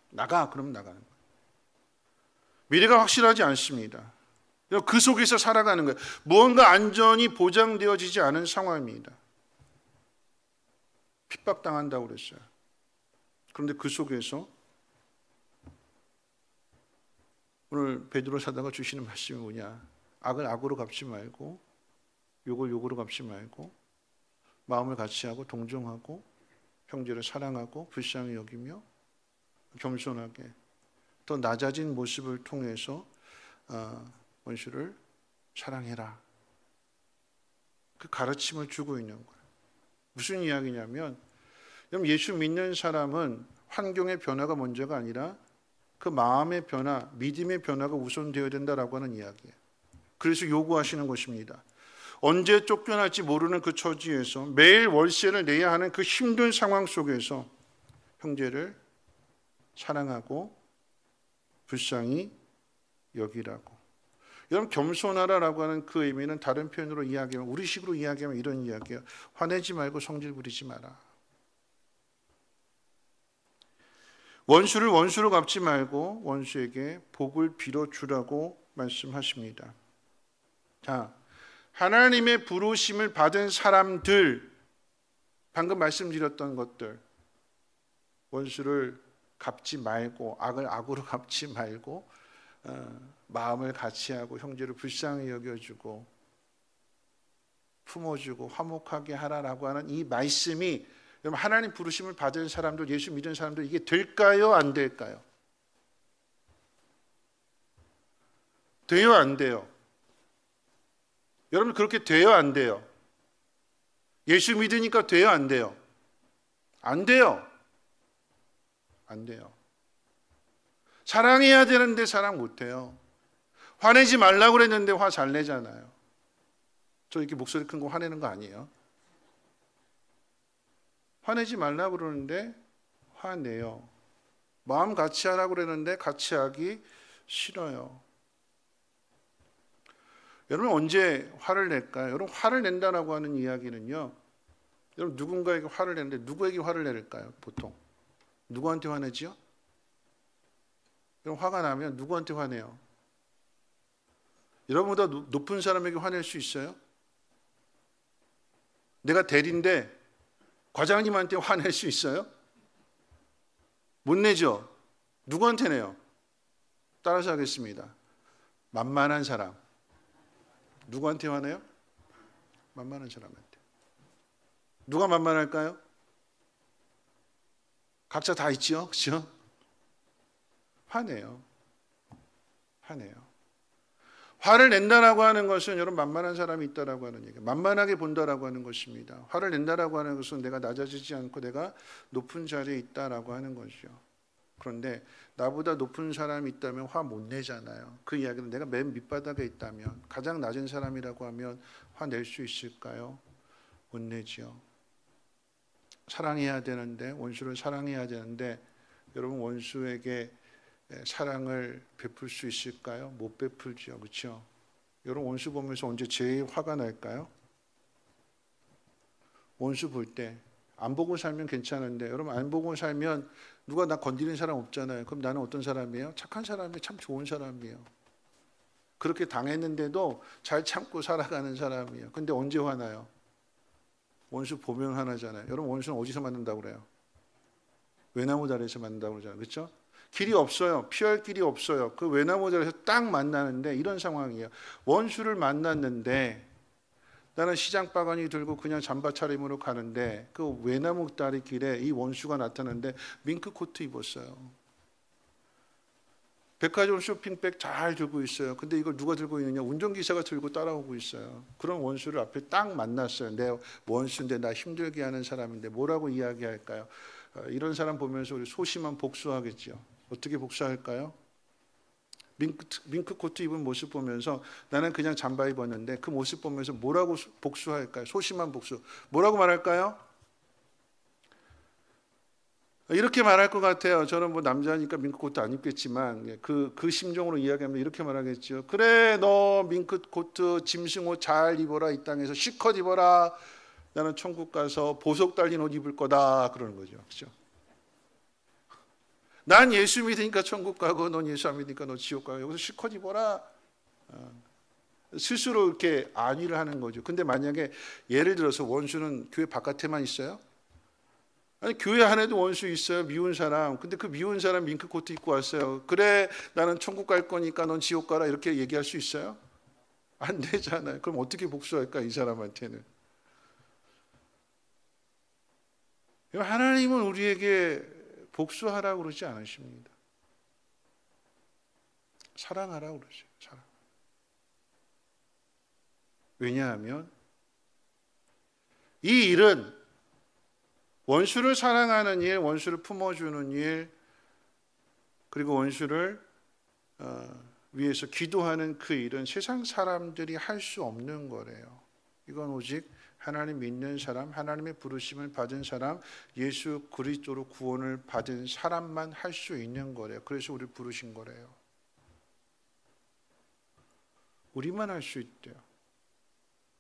A: 나가 그러면 나가는 거예요. 미래가 확실하지 않습니다. 그 속에서 살아가는 거예요. 무언가 안전이 보장되어지지 않은 상황입니다. 핍박당한다고 그랬어요. 그런데 그 속에서 오늘 베드로 사도가 주시는 말씀이 뭐냐? 악을 악으로 갚지 말고, 욕을 욕으로 갚지 말고, 마음을 같이 하고 동정하고 형제를 사랑하고 불쌍히 여기며 겸손하게 더 낮아진 모습을 통해서 원수를 사랑해라. 그 가르침을 주고 있는 거예요. 무슨 이야기냐면, 여러분, 예수 믿는 사람은 환경의 변화가 먼저가 아니라 그 마음의 변화, 믿음의 변화가 우선되어야 된다라고 하는 이야기예요. 그래서 요구하시는 것입니다. 언제 쫓겨날지 모르는 그 처지에서 매일 월세를 내야 하는 그 힘든 상황 속에서 형제를 사랑하고 불쌍히 여기라고. 여러분, 겸손하라라고 하는 그 의미는 다른 표현으로 이야기하면, 우리식으로 이야기하면 이런 이야기예요. 화내지 말고 성질 부리지 마라. 원수를 원수로 갚지 말고 원수에게 복을 빌어주라고 말씀하십니다. 자, 하나님의 부르심을 받은 사람들, 방금 말씀드렸던 것들, 원수를 갚지 말고, 악을 악으로 갚지 말고, 마음을 같이 하고 형제를 불쌍히 여겨주고 품어주고 화목하게 하라라고 하는 이 말씀이, 여러분, 하나님 부르심을 받은 사람들, 예수 믿은 사람들, 이게 될까요? 안 될까요? 돼요? 안 돼요? 여러분, 그렇게 돼요? 안 돼요? 예수 믿으니까 돼요? 안 돼요? 안 돼요. 안 돼요. 사랑해야 되는데 사랑 못해요. 화내지 말라고 그랬는데 화 잘 내잖아요. 저 이렇게 목소리 큰 거 화내는 거 아니에요? 화내지 말라고 그러는데 화내요. 마음 같이 하라고 그랬는데 같이 하기 싫어요. 여러분, 언제 화를 낼까요? 여러분, 화를 낸다라고 하는 이야기는요, 여러분, 누군가에게 화를 내는데 누구에게 화를 낼까요? 보통 누구한테 화내지요? 여러분, 화가 나면 누구한테 화내요? 여러분보다 높은 사람에게 화낼 수 있어요? 내가 대리인데 과장님한테 화낼 수 있어요? 못 내죠? 누구한테 내요? 따라서 하겠습니다. 만만한 사람. 누구한테 화내요? 만만한 사람한테. 누가 만만할까요? 각자 다 있죠? 그렇죠? 화내요. 화내요. 화를 낸다라고 하는 것은, 여러분, 만만한 사람이 있다라고 하는 얘기예요. 만만하게 본다라고 하는 것입니다. 화를 낸다라고 하는 것은 내가 낮아지지 않고 내가 높은 자리에 있다라고 하는 것이죠. 그런데 나보다 높은 사람이 있다면 화 못 내잖아요. 그 이야기는 내가 맨 밑바닥에 있다면, 가장 낮은 사람이라고 하면 화 낼 수 있을까요? 못 내지요. 사랑해야 되는데, 원수를 사랑해야 되는데, 여러분, 원수에게 사랑을 베풀 수 있을까요? 못 베풀죠. 그렇죠? 여러분, 원수 보면서 언제 제일 화가 날까요? 원수 볼 때. 안 보고 살면 괜찮은데, 여러분, 안 보고 살면 누가 나 건드리는 사람 없잖아요. 그럼 나는 어떤 사람이에요? 착한 사람이에요. 참 좋은 사람이에요. 그렇게 당했는데도 잘 참고 살아가는 사람이에요. 근데 언제 화나요? 원수 보면 화나잖아요. 여러분, 원수는 어디서 만난다고 그래요? 외나무 다리에서 만난다고 그러잖아요. 그렇죠? 길이 없어요. 피할 길이 없어요. 그 외나무 자리에서 딱 만나는데 이런 상황이에요. 원수를 만났는데 나는 시장 바가니 들고 그냥 잠바 차림으로 가는데 그 외나무 다리 길에 이 원수가 나타났는데 밍크 코트 입었어요. 백화점 쇼핑백 잘 들고 있어요. 근데 이걸 누가 들고 있느냐? 운전기사가 들고 따라오고 있어요. 그런 원수를 앞에 딱 만났어요. 내 원수인데 나 힘들게 하는 사람인데 뭐라고 이야기할까요? 이런 사람 보면서 우리 소심한 복수하겠죠. 어떻게 복수할까요? 밍크 코트 입은 모습 보면서 나는 그냥 잠바 입었는데 그 모습 보면서 뭐라고 복수할까요? 소심한 복수. 뭐라고 말할까요? 이렇게 말할 것 같아요. 저는 뭐 남자니까 밍크 코트 안 입겠지만 그 심정으로 이야기하면 이렇게 말하겠죠. 그래, 너 밍크 코트 짐승 옷 잘 입어라. 이 땅에서 실컷 입어라. 나는 천국 가서 보석 달린 옷 입을 거다. 그러는 거죠. 그렇죠? 난 예수 믿으니까 천국 가고 넌 예수 안 믿으니까 너 지옥 가고 여기서 실컷 입어라. 스스로 이렇게 안위를 하는 거죠. 근데 만약에 예를 들어서 원수는 교회 바깥에만 있어요? 아니 교회 안에도 원수 있어요. 미운 사람. 근데 그 미운 사람 밍크 코트 입고 왔어요. 그래, 나는 천국 갈 거니까 넌 지옥 가라. 이렇게 얘기할 수 있어요? 안 되잖아요. 그럼 어떻게 복수할까 이 사람한테는? 하나님은 우리에게 복수하라고 그러지 않으십니다. 사랑하라고 그러죠. 사랑. 왜냐하면 이 일은 원수를 사랑하는 일, 원수를 품어주는 일, 그리고 원수를 위해서 기도하는 그 일은 세상 사람들이 할 수 없는 거래요. 이건 오직 하나님 믿는 사람, 하나님의 부르심을 받은 사람, 예수 그리스도로 구원을 받은 사람만 할 수 있는 거래요. 그래서 우리를 부르신 거래요. 우리만 할 수 있대요.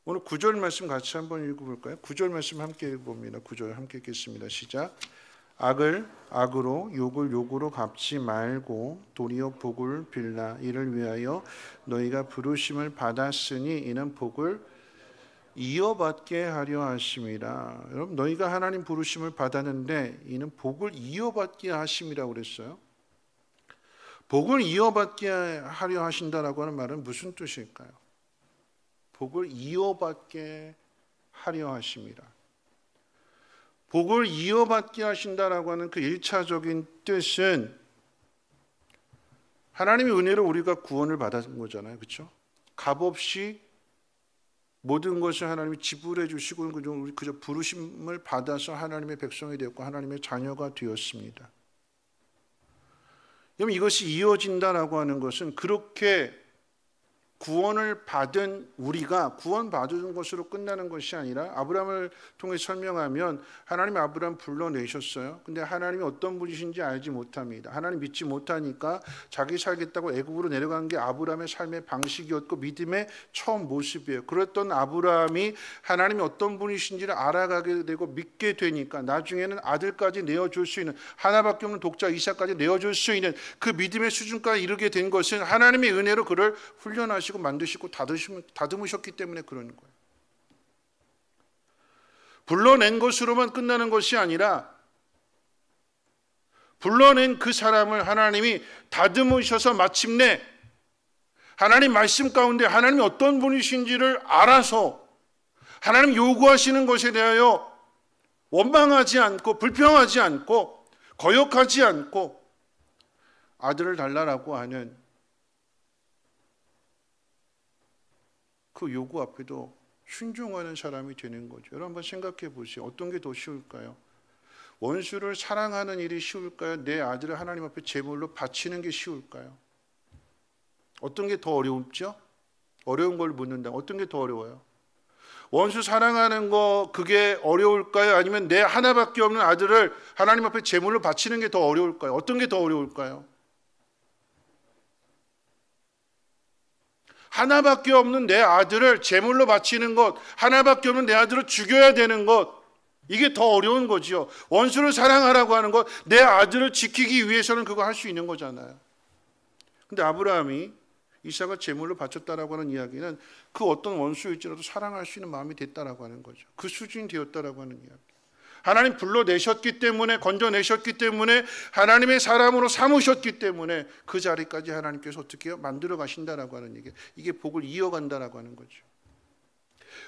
A: 오늘 9절 말씀 같이 한번 읽어볼까요? 9절 말씀 함께 읽어봅니다. 9절 함께 읽겠습니다. 시작. 악을 악으로 욕을 욕으로 갚지 말고 도리어 복을 빌라. 이를 위하여 너희가 부르심을 받았으니 이는 복을 이어받게 하려 하심이라. 여러분, 너희가 하나님 부르심을 받았는데 이는 복을 이어받게 하심이라고 그랬어요. 복을 이어받게 하려 하신다라고 하는 말은 무슨 뜻일까요? 복을 이어받게 하려 하심이라. 복을 이어받게 하신다라고 하는 그 1차적인 뜻은 하나님의 은혜로 우리가 구원을 받은 거잖아요. 그렇죠? 값없이 모든 것을 하나님이 지불해 주시고 우리 그저 부르심을 받아서 하나님의 백성이 되었고 하나님의 자녀가 되었습니다. 그럼 이것이 이어진다라고 하는 것은 그렇게 구원을 받은 우리가 구원받은 것으로 끝나는 것이 아니라 아브라함을 통해 설명하면 하나님이 아브라함 불러내셨어요. 근데 하나님이 어떤 분이신지 알지 못합니다. 하나님 믿지 못하니까 자기 살겠다고 애굽으로 내려간 게 아브라함의 삶의 방식이었고 믿음의 처음 모습이에요. 그랬던 아브라함이 하나님이 어떤 분이신지를 알아가게 되고 믿게 되니까 나중에는 아들까지 내어줄 수 있는, 하나밖에 없는 독자 이삭까지 내어줄 수 있는 그 믿음의 수준까지 이르게 된 것은 하나님의 은혜로 그를 훈련하시고 만드시고 다듬으셨기 때문에 그러는 거예요. 불러낸 것으로만 끝나는 것이 아니라 불러낸 그 사람을 하나님이 다듬으셔서 마침내 하나님 말씀 가운데 하나님이 어떤 분이신지를 알아서 하나님 요구하시는 것에 대하여 원망하지 않고 불평하지 않고 거역하지 않고 아들을 달라라고 하는 그 요구 앞에도 순종하는 사람이 되는 거죠. 여러분 한번 생각해 보세요. 어떤 게 더 쉬울까요? 원수를 사랑하는 일이 쉬울까요? 내 아들을 하나님 앞에 제물로 바치는 게 쉬울까요? 어떤 게 더 어렵죠? 어려운 걸 묻는다. 어떤 게 더 어려워요? 원수 사랑하는 거 그게 어려울까요? 아니면 내 하나밖에 없는 아들을 하나님 앞에 제물로 바치는 게 더 어려울까요? 어떤 게 더 어려울까요? 하나밖에 없는 내 아들을 제물로 바치는 것, 하나밖에 없는 내 아들을 죽여야 되는 것, 이게 더 어려운 거지요. 원수를 사랑하라고 하는 것, 내 아들을 지키기 위해서는 그거 할 수 있는 거잖아요. 근데 아브라함이 이삭을 제물로 바쳤다라고 하는 이야기는 그 어떤 원수일지라도 사랑할 수 있는 마음이 됐다라고 하는 거죠. 그 수준이 되었다라고 하는 이야기. 하나님 불러내셨기 때문에, 건져내셨기 때문에, 하나님의 사람으로 삼으셨기 때문에 그 자리까지 하나님께서 어떻게 해요? 만들어 가신다라고 하는 얘기예요. 이게 복을 이어간다라고 하는 거죠.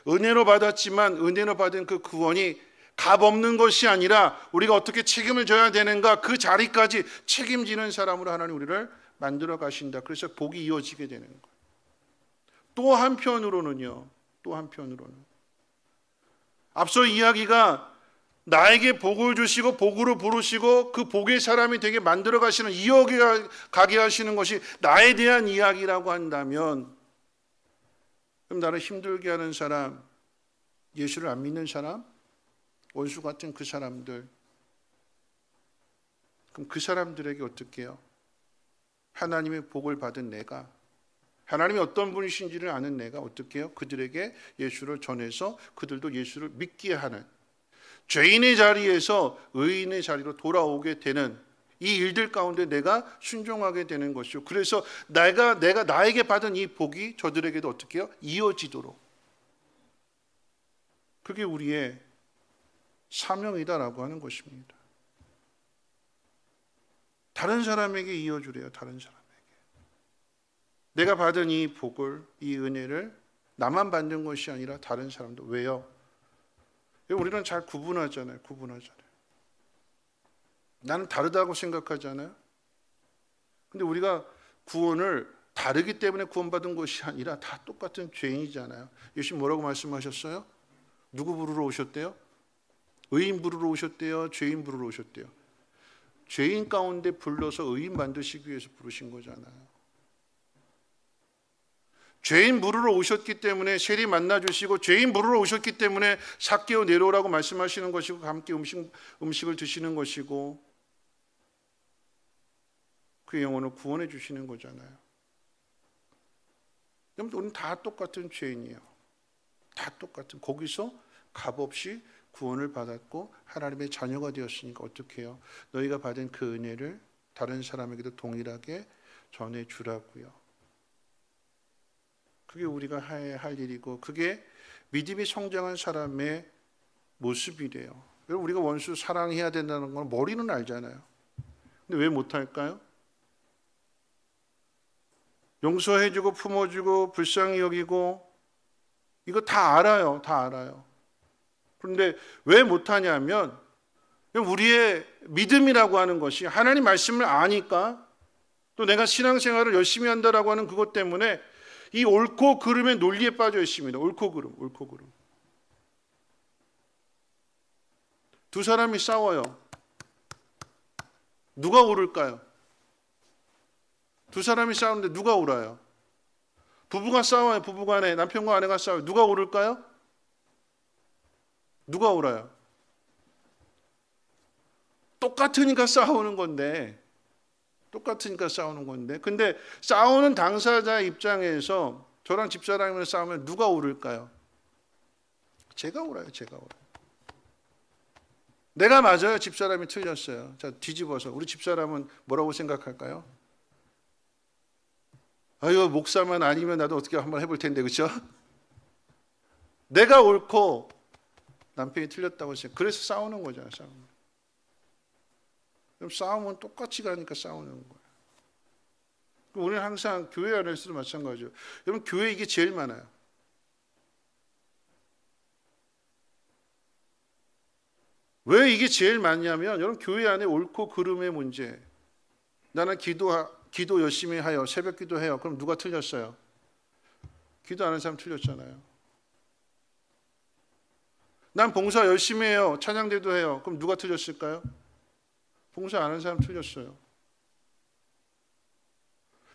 A: 은혜로 받았지만 은혜로 받은 그 구원이 값 없는 것이 아니라 우리가 어떻게 책임을 져야 되는가, 그 자리까지 책임지는 사람으로 하나님 우리를 만들어 가신다. 그래서 복이 이어지게 되는 거예요. 또 한편으로는 앞서 이야기가 나에게 복을 주시고 복으로 부르시고 그 복의 사람이 되게 만들어 가시는, 이어가게 하시는 것이 나에 대한 이야기라고 한다면, 그럼 나를 힘들게 하는 사람, 예수를 안 믿는 사람, 원수 같은 그 사람들, 그럼 그 사람들에게 어떻게 해요? 하나님의 복을 받은 내가, 하나님이 어떤 분이신지를 아는 내가 어떻게 해요? 그들에게 예수를 전해서 그들도 예수를 믿게 하는, 죄인의 자리에서 의인의 자리로 돌아오게 되는 이 일들 가운데 내가 순종하게 되는 것이요. 그래서 내가 나에게 받은 이 복이 저들에게도 어떻게 해요? 이어지도록. 그게 우리의 사명이다라고 하는 것입니다. 다른 사람에게 이어주래요. 다른 사람에게. 내가 받은 이 복을, 이 은혜를 나만 받는 것이 아니라 다른 사람도. 왜요? 우리는 잘 구분하잖아요. 나는 다르다고 생각하잖아요. 근데 우리가 구원을 다르기 때문에 구원받은 것이 아니라 다 똑같은 죄인이잖아요. 예수님 뭐라고 말씀하셨어요? 누구 부르러 오셨대요? 의인 부르러 오셨대요? 죄인 부르러 오셨대요? 죄인 가운데 불러서 의인 만드시기 위해서 부르신 거잖아요. 죄인 부르러 오셨기 때문에 세리 만나주시고, 죄인 부르러 오셨기 때문에 삭개오 내려오라고 말씀하시는 것이고, 함께 음식을 드시는 것이고, 그 영혼을 구원해 주시는 거잖아요. 여러분, 우리는 다 똑같은 죄인이에요. 다 똑같은. 거기서 값없이 구원을 받았고 하나님의 자녀가 되었으니까 어떻게 해요? 너희가 받은 그 은혜를 다른 사람에게도 동일하게 전해주라고요. 그게 우리가 할 일이고, 그게 믿음이 성장한 사람의 모습이래요. 여러분, 우리가 원수 사랑해야 된다는 건 머리는 알잖아요. 근데 왜 못할까요? 용서해주고 품어주고 불쌍히 여기고 이거 다 알아요. 그런데 왜 못하냐면, 우리의 믿음이라고 하는 것이 하나님 말씀을 아니까, 또 내가 신앙생활을 열심히 한다라고 하는 그것 때문에 이 옳고 그름의 논리에 빠져 있습니다. 옳고 그름. 두 사람이 싸워요. 누가 옳을까요? 두 사람이 싸우는데 누가 옳아요? 부부가 싸워요. 부부간에 남편과 아내가 싸워요. 누가 옳을까요? 누가 옳아요? 똑같으니까 싸우는 건데. 근데 싸우는 당사자 입장에서 저랑 집사람이랑 싸우면 누가 옳을까요? 제가 옳아요. 내가 맞아요. 집사람이 틀렸어요. 자, 뒤집어서 우리 집사람은 뭐라고 생각할까요? 아유, 목사만 아니면 나도 어떻게 한번 해볼 텐데, 그렇죠? 내가 옳고 남편이 틀렸다고 생각. 그래서 싸우는 거잖아요. 그럼 싸움은 똑같이 가니까 싸우는 거예요. 우리는 항상 교회 안에서도 마찬가지예요. 여러분, 교회 이게 제일 많아요. 왜 이게 제일 많냐면, 여러분, 교회 안에 옳고 그름의 문제. 나는 기도 열심히 하여 새벽 기도해요. 그럼 누가 틀렸어요? 기도 안 하는 사람 틀렸잖아요. 난 봉사 열심히 해요. 찬양대도 해요. 그럼 누가 틀렸을까요? 봉사 안 하는 사람 틀렸어요.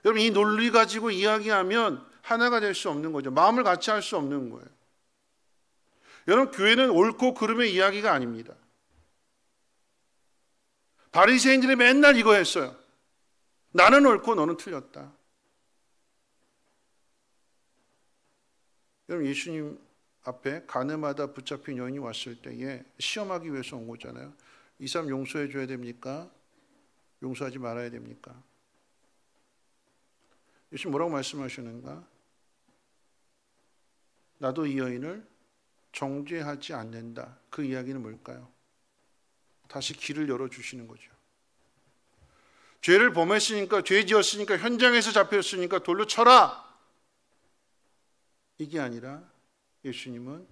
A: 여러분, 이 논리 가지고 이야기하면 하나가 될 수 없는 거죠. 마음을 같이 할 수 없는 거예요. 여러분, 교회는 옳고 그름의 이야기가 아닙니다. 바리새인들이 맨날 이거 했어요. 나는 옳고 너는 틀렸다. 여러분, 예수님 앞에 가늠하다 붙잡힌 여인이 왔을 때에 시험하기 위해서 온 거잖아요. 이 사람 용서해 줘야 됩니까? 용서하지 말아야 됩니까? 예수님 뭐라고 말씀하시는가? 나도 이 여인을 정죄하지 않는다. 그 이야기는 뭘까요? 다시 길을 열어주시는 거죠. 죄를 범했으니까, 죄 지었으니까, 현장에서 잡혔으니까 돌로 쳐라! 이게 아니라 예수님은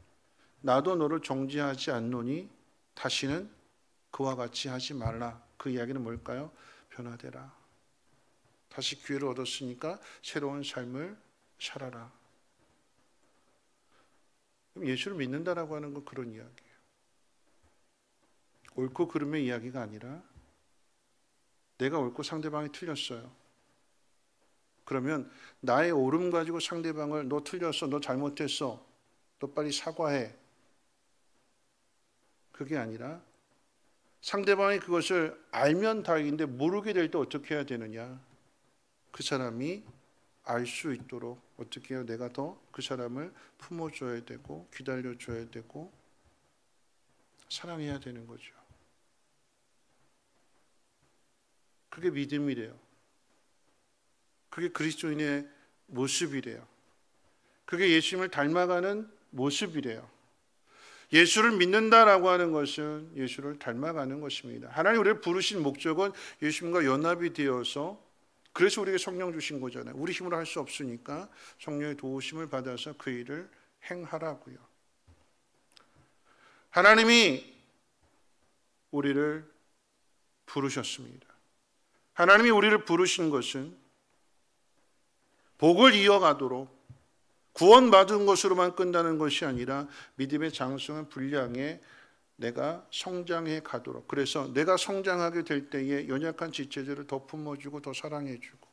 A: 나도 너를 정죄하지 않노니 다시는 그와 같이 하지 말라. 그 이야기는 뭘까요? 변화되라. 다시 기회를 얻었으니까 새로운 삶을 살아라. 그럼 예수를 믿는다라고 하는 건 그런 이야기예요. 옳고 그름의 이야기가 아니라 내가 옳고 상대방이 틀렸어요. 그러면 나의 옳음 가지고 상대방을 너 틀렸어, 너 잘못했어, 너 빨리 사과해. 그게 아니라 상대방이 그것을 알면 다행인데 모르게 될 때 어떻게 해야 되느냐. 그 사람이 알 수 있도록 어떻게 해요? 내가 더 그 사람을 품어줘야 되고 기다려줘야 되고 사랑해야 되는 거죠. 그게 믿음이래요. 그게 그리스도인의 모습이래요. 그게 예수님을 닮아가는 모습이래요. 예수를 믿는다라고 하는 것은 예수를 닮아가는 것입니다. 하나님 우리를 부르신 목적은 예수님과 연합이 되어서, 그래서 우리에게 성령 주신 거잖아요. 우리 힘으로 할 수 없으니까 성령의 도우심을 받아서 그 일을 행하라고요. 하나님이 우리를 부르셨습니다. 하나님이 우리를 부르신 것은 복을 이어가도록 구원받은 것으로만 끝나는 것이 아니라 믿음의 장성한 분량에 내가 성장해 가도록, 그래서 내가 성장하게 될 때에 연약한 지체들을 더 품어주고 더 사랑해주고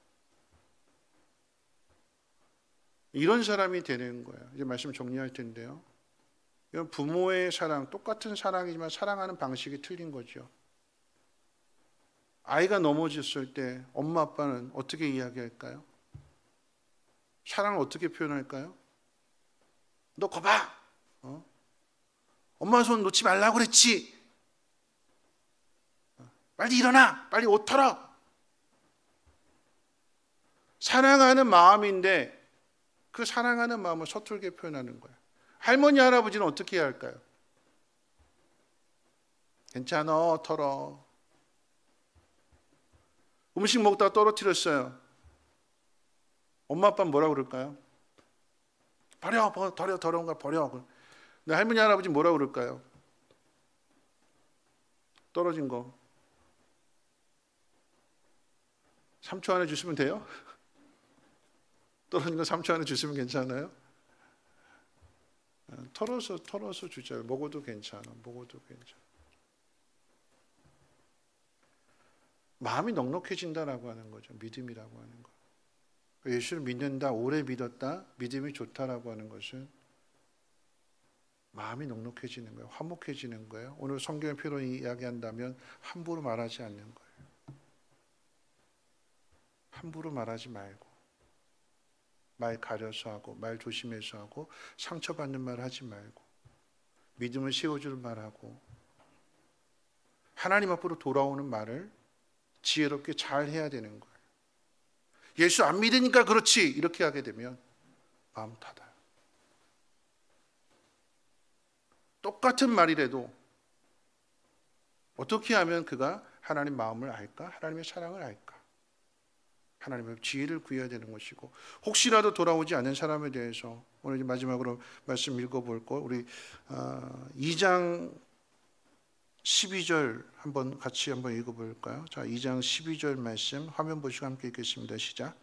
A: 이런 사람이 되는 거예요. 이제 말씀 정리할 텐데요. 이건 부모의 사랑, 똑같은 사랑이지만 사랑하는 방식이 틀린 거죠. 아이가 넘어졌을 때 엄마 아빠는 어떻게 이야기할까요? 사랑을 어떻게 표현할까요? 너 거봐! 엄마 손 놓지 말라고 그랬지? 빨리 일어나! 빨리 옷 털어! 사랑하는 마음인데 그 사랑하는 마음을 서툴게 표현하는 거예요. 할머니, 할아버지는 어떻게 해야 할까요? 괜찮아, 털어. 음식 먹다가 떨어뜨렸어요. 엄마 아빠는 뭐라고 그럴까요? 버려, 더러운 거 버려. 근데 할머니 할아버지 뭐라고 그럴까요? 떨어진 거 3초 안에 주시면 돼요? 떨어진 거 3초 안에 주시면 괜찮아요? 털어서 주죠. 먹어도 괜찮아. 마음이 넉넉해진다라고 하는 거죠. 믿음이라고 하는 거. 예수를 믿는다, 오래 믿었다, 믿음이 좋다라고 하는 것은 마음이 넉넉해지는 거예요. 화목해지는 거예요. 오늘 성경의 표로 이야기한다면 함부로 말하지 않는 거예요. 함부로 말하지 말고, 말 가려서 하고, 말 조심해서 하고, 상처받는 말 하지 말고, 믿음을 세워줄 말하고, 하나님 앞으로 돌아오는 말을 지혜롭게 잘 해야 되는 거예요. 예수 안 믿으니까 그렇지 이렇게 하게 되면 마음 닫아요. 똑같은 말이라도 어떻게 하면 그가 하나님 마음을 알까? 하나님의 사랑을 알까? 하나님의 지혜를 구해야 되는 것이고, 혹시라도 돌아오지 않은 사람에 대해서 오늘 마지막으로 말씀 읽어볼 거, 우리 2장 12절 같이 한번 읽어볼까요? 자, 2장 12절 말씀 화면 보시고 함께 읽겠습니다. 시작.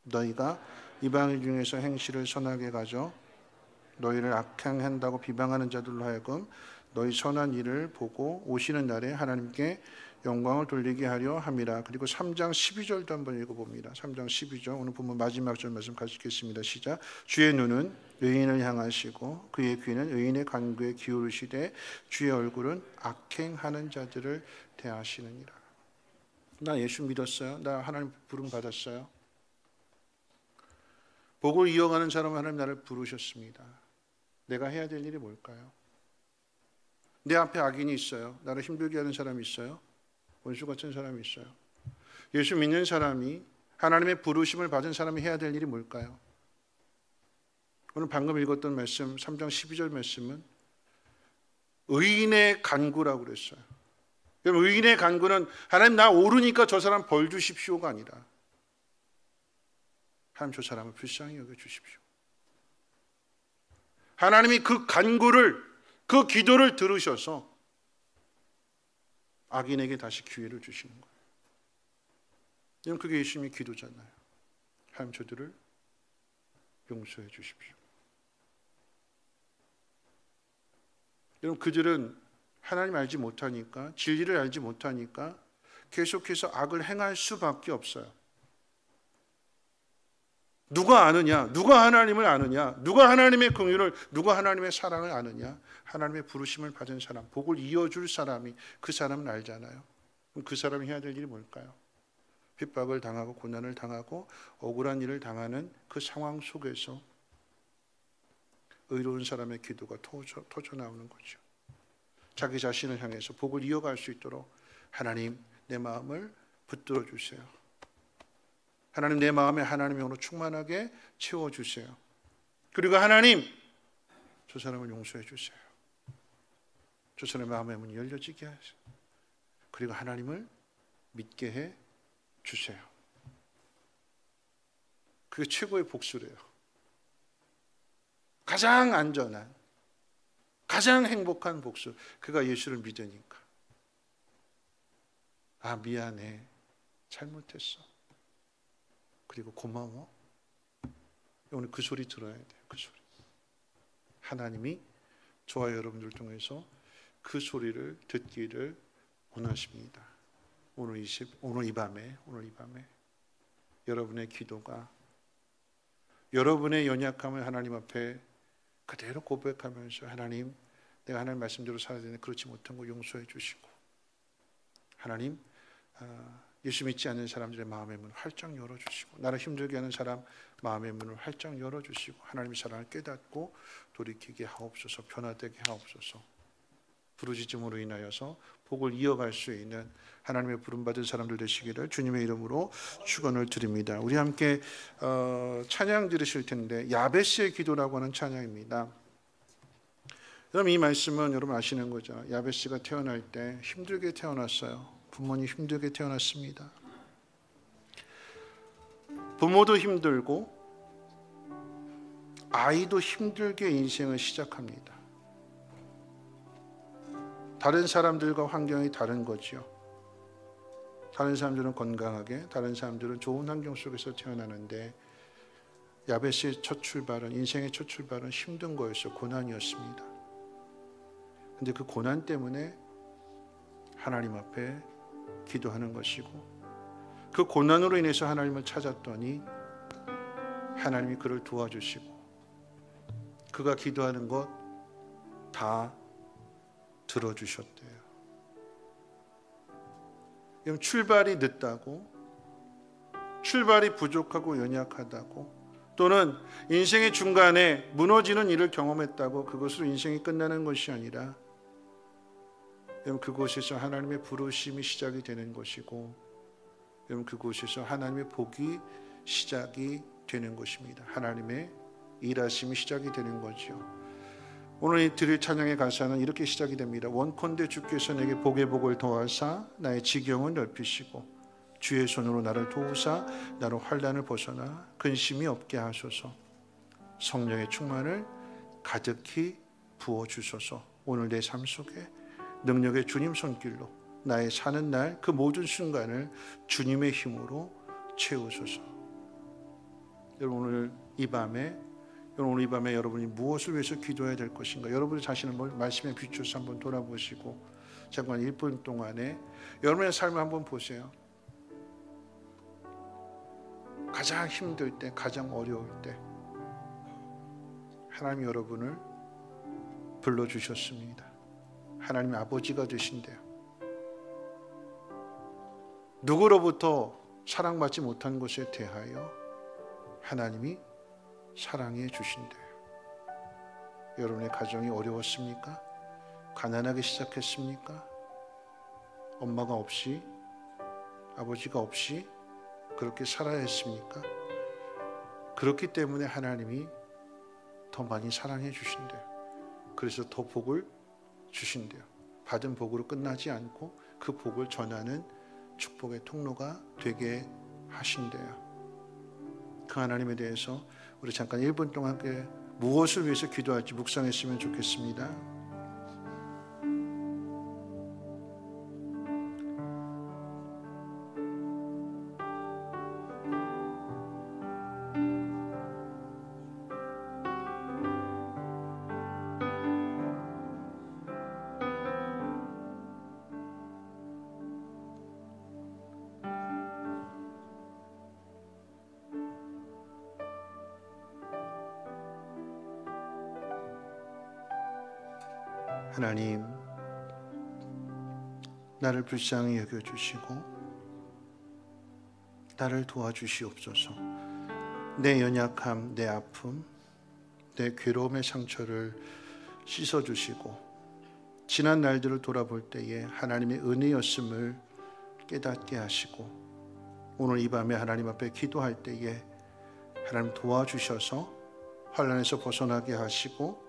A: 너희가 이방인 중에서 행실을 선하게 가져 너희를 악행한다고 비방하는 자들로 하여금 너희 선한 일을 보고 오시는 날에 하나님께 영광을 돌리게 하려 함이라. 그리고 3장 12절도 한번 읽어봅니다. 3장 12절 오늘 본문 마지막 절 말씀 같이 읽겠습니다. 시작. 주의 눈은 의인을 향하시고 그의 귀는 의인의 간구에 기울이시되 주의 얼굴은 악행하는 자들을 대하시느니라. 나 예수 믿었어요. 나 하나님 부름 받았어요. 복을 이어가는 사람은 하나님 나를 부르셨습니다. 내가 해야 될 일이 뭘까요? 내 앞에 악인이 있어요. 나를 힘들게 하는 사람이 있어요. 원수 같은 사람이 있어요. 예수 믿는 사람이, 하나님의 부르심을 받은 사람이 해야 될 일이 뭘까요? 오늘 방금 읽었던 말씀 3장 12절 말씀은 의인의 간구라고 그랬어요. 여러분, 의인의 간구는 하나님 나 오르니까 저 사람 벌 주십시오가 아니라 하나님 저 사람을 불쌍히 여겨 주십시오. 하나님이 그 간구를, 그 기도를 들으셔서 악인에게 다시 기회를 주시는 거예요. 여러분, 그게 예수님의 기도잖아요. 하나님 저들을 용서해 주십시오. 여러분, 그들은 하나님 알지 못하니까, 진리를 알지 못하니까 계속해서 악을 행할 수밖에 없어요. 누가 아느냐? 누가 하나님을 아느냐? 누가 하나님의 긍휼을, 누가 하나님의 사랑을 아느냐? 하나님의 부르심을 받은 사람, 복을 이어줄 사람이 그 사람은 알잖아요. 그럼 그 사람이 해야 될 일이 뭘까요? 핍박을 당하고 고난을 당하고 억울한 일을 당하는 그 상황 속에서 의로운 사람의 기도가 터져 나오는 거죠. 자기 자신을 향해서 복을 이어갈 수 있도록 하나님 내 마음을 붙들어 주세요. 하나님 내 마음에 하나님의 영으로 충만하게 채워주세요. 그리고 하나님 저 사람을 용서해 주세요. 저 사람의 마음의 문이 열려지게 하세요. 그리고 하나님을 믿게 해 주세요. 그게 최고의 복수래요. 가장 안전한, 가장 행복한 복수. 그가 예수를 믿으니까. 아, 미안해. 잘못했어. 그리고 고마워. 오늘 그 소리 들어야 돼요. 그 소리. 하나님이 저와 여러분들 통해서 그 소리를 듣기를 원하십니다. 오늘 이 밤에 여러분의 기도가, 여러분의 연약함을 하나님 앞에 그대로 고백하면서 하나님, 내가 하나님 말씀대로 살아야 되는데 그렇지 못한 거 용서해 주시고, 하나님 예수 믿지 않는 사람들의 마음의 문을 활짝 열어주시고, 나를 힘들게 하는 사람 마음의 문을 활짝 열어주시고, 하나님의 사랑을 깨닫고 돌이키게 하옵소서. 변화되게 하옵소서. 부르짖음으로 인하여서 복을 이어갈 수 있는 하나님의 부름받은 사람들 되시기를 주님의 이름으로 축원을 드립니다. 우리 함께 찬양 들으실 텐데, 야베스의 기도라고 하는 찬양입니다. 여러분, 이 말씀은 여러분 아시는 거죠. 야베스가 태어날 때 힘들게 태어났어요. 부모님 힘들게 태어났습니다. 부모도 힘들고 아이도 힘들게 인생을 시작합니다. 다른 사람들과 환경이 다른 거죠. 다른 사람들은 건강하게, 다른 사람들은 좋은 환경 속에서 태어나는데, 야베스의 첫 출발은, 인생의 첫 출발은 힘든 거였어요. 고난이었습니다. 근데 그 고난 때문에 하나님 앞에 기도하는 것이고, 그 고난으로 인해서 하나님을 찾았더니 하나님이 그를 도와주시고, 그가 기도하는 것 다 들어주셨대요. 그럼 출발이 늦다고, 출발이 부족하고 연약하다고, 또는 인생의 중간에 무너지는 일을 경험했다고 그것으로 인생이 끝나는 것이 아니라, 그곳에서 하나님의 부르심이 시작이 되는 것이고, 그곳에서 하나님의 복이 시작이 되는 것입니다. 하나님의 일하심이 시작이 되는 거죠. 오늘 드릴 찬양의 가사는 이렇게 시작이 됩니다. 원컨대 주께서 내게 복의 복을 더하사 나의 지경을 넓히시고, 주의 손으로 나를 도우사 나로 환난을 벗어나 근심이 없게 하소서. 성령의 충만을 가득히 부어주소서. 오늘 내 삶 속에 능력의 주님 손길로 나의 사는 날 그 모든 순간을 주님의 힘으로 채우소서. 여러분, 오늘 이 밤에 여러분이 무엇을 위해서 기도해야 될 것인가? 여러분의 자신을 말씀에 비추어서 한번 돌아보시고, 잠깐 1분 동안에 여러분의 삶을 한번 보세요. 가장 힘들 때, 가장 어려울 때 하나님이 여러분을 불러주셨습니다. 하나님의 아버지가 되신대요. 누구로부터 사랑받지 못한 것에 대하여 하나님이 사랑해 주신대요. 여러분의 가정이 어려웠습니까? 가난하게 시작했습니까? 엄마가 없이, 아버지가 없이 그렇게 살아야 했습니까? 그렇기 때문에 하나님이 더 많이 사랑해 주신대요. 그래서 더 복을 주신대요. 받은 복으로 끝나지 않고 그 복을 전하는 축복의 통로가 되게 하신대요. 그 하나님에 대해서 우리 잠깐 1분 동안 함께 무엇을 위해서 기도할지 묵상했으면 좋겠습니다. 하나님, 나를 불쌍히 여겨주시고 나를 도와주시옵소서. 내 연약함, 내 아픔, 내 괴로움의 상처를 씻어주시고 지난 날들을 돌아볼 때에 하나님의 은혜였음을 깨닫게 하시고 오늘 이 밤에 하나님 앞에 기도할 때에 하나님 도와주셔서 환난에서 벗어나게 하시고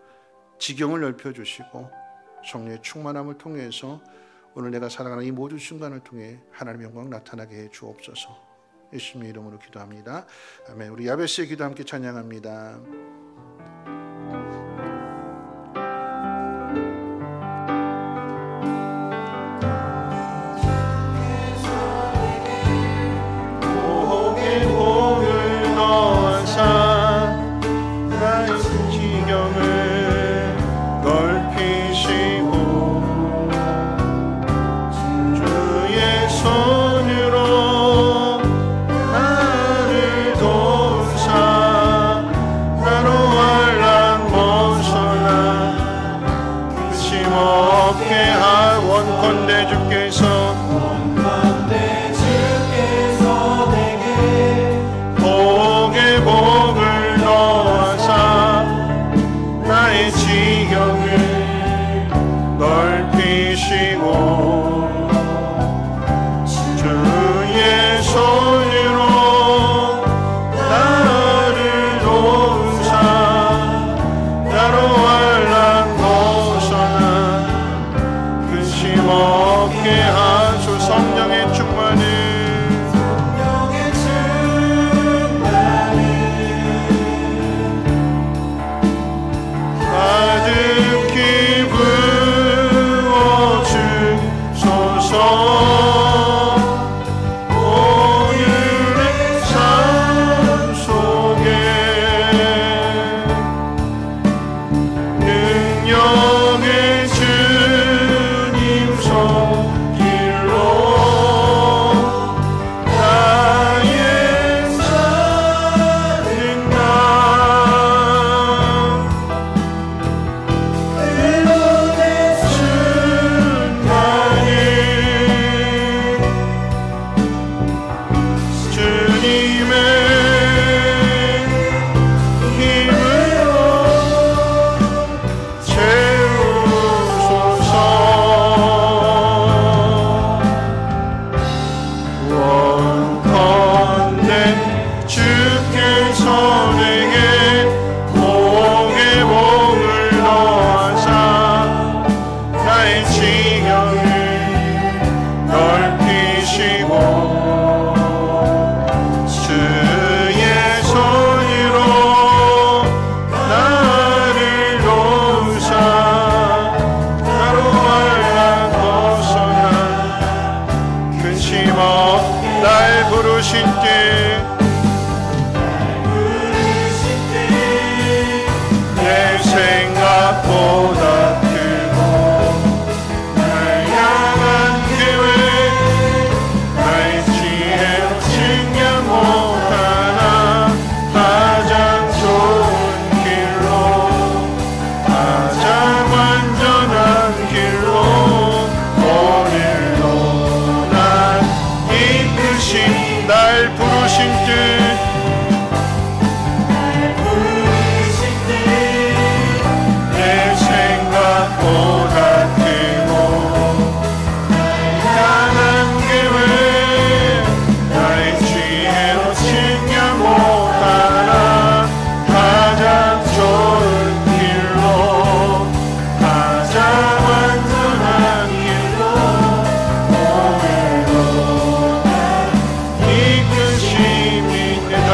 A: 지경을 넓혀주시고 성령의 충만함을 통해서 오늘 내가 살아가는 이 모든 순간을 통해 하나님의 영광 나타나게 해 주옵소서. 예수님의 이름으로 기도합니다. 아멘. 우리 야베스의 기도 함께 찬양합니다.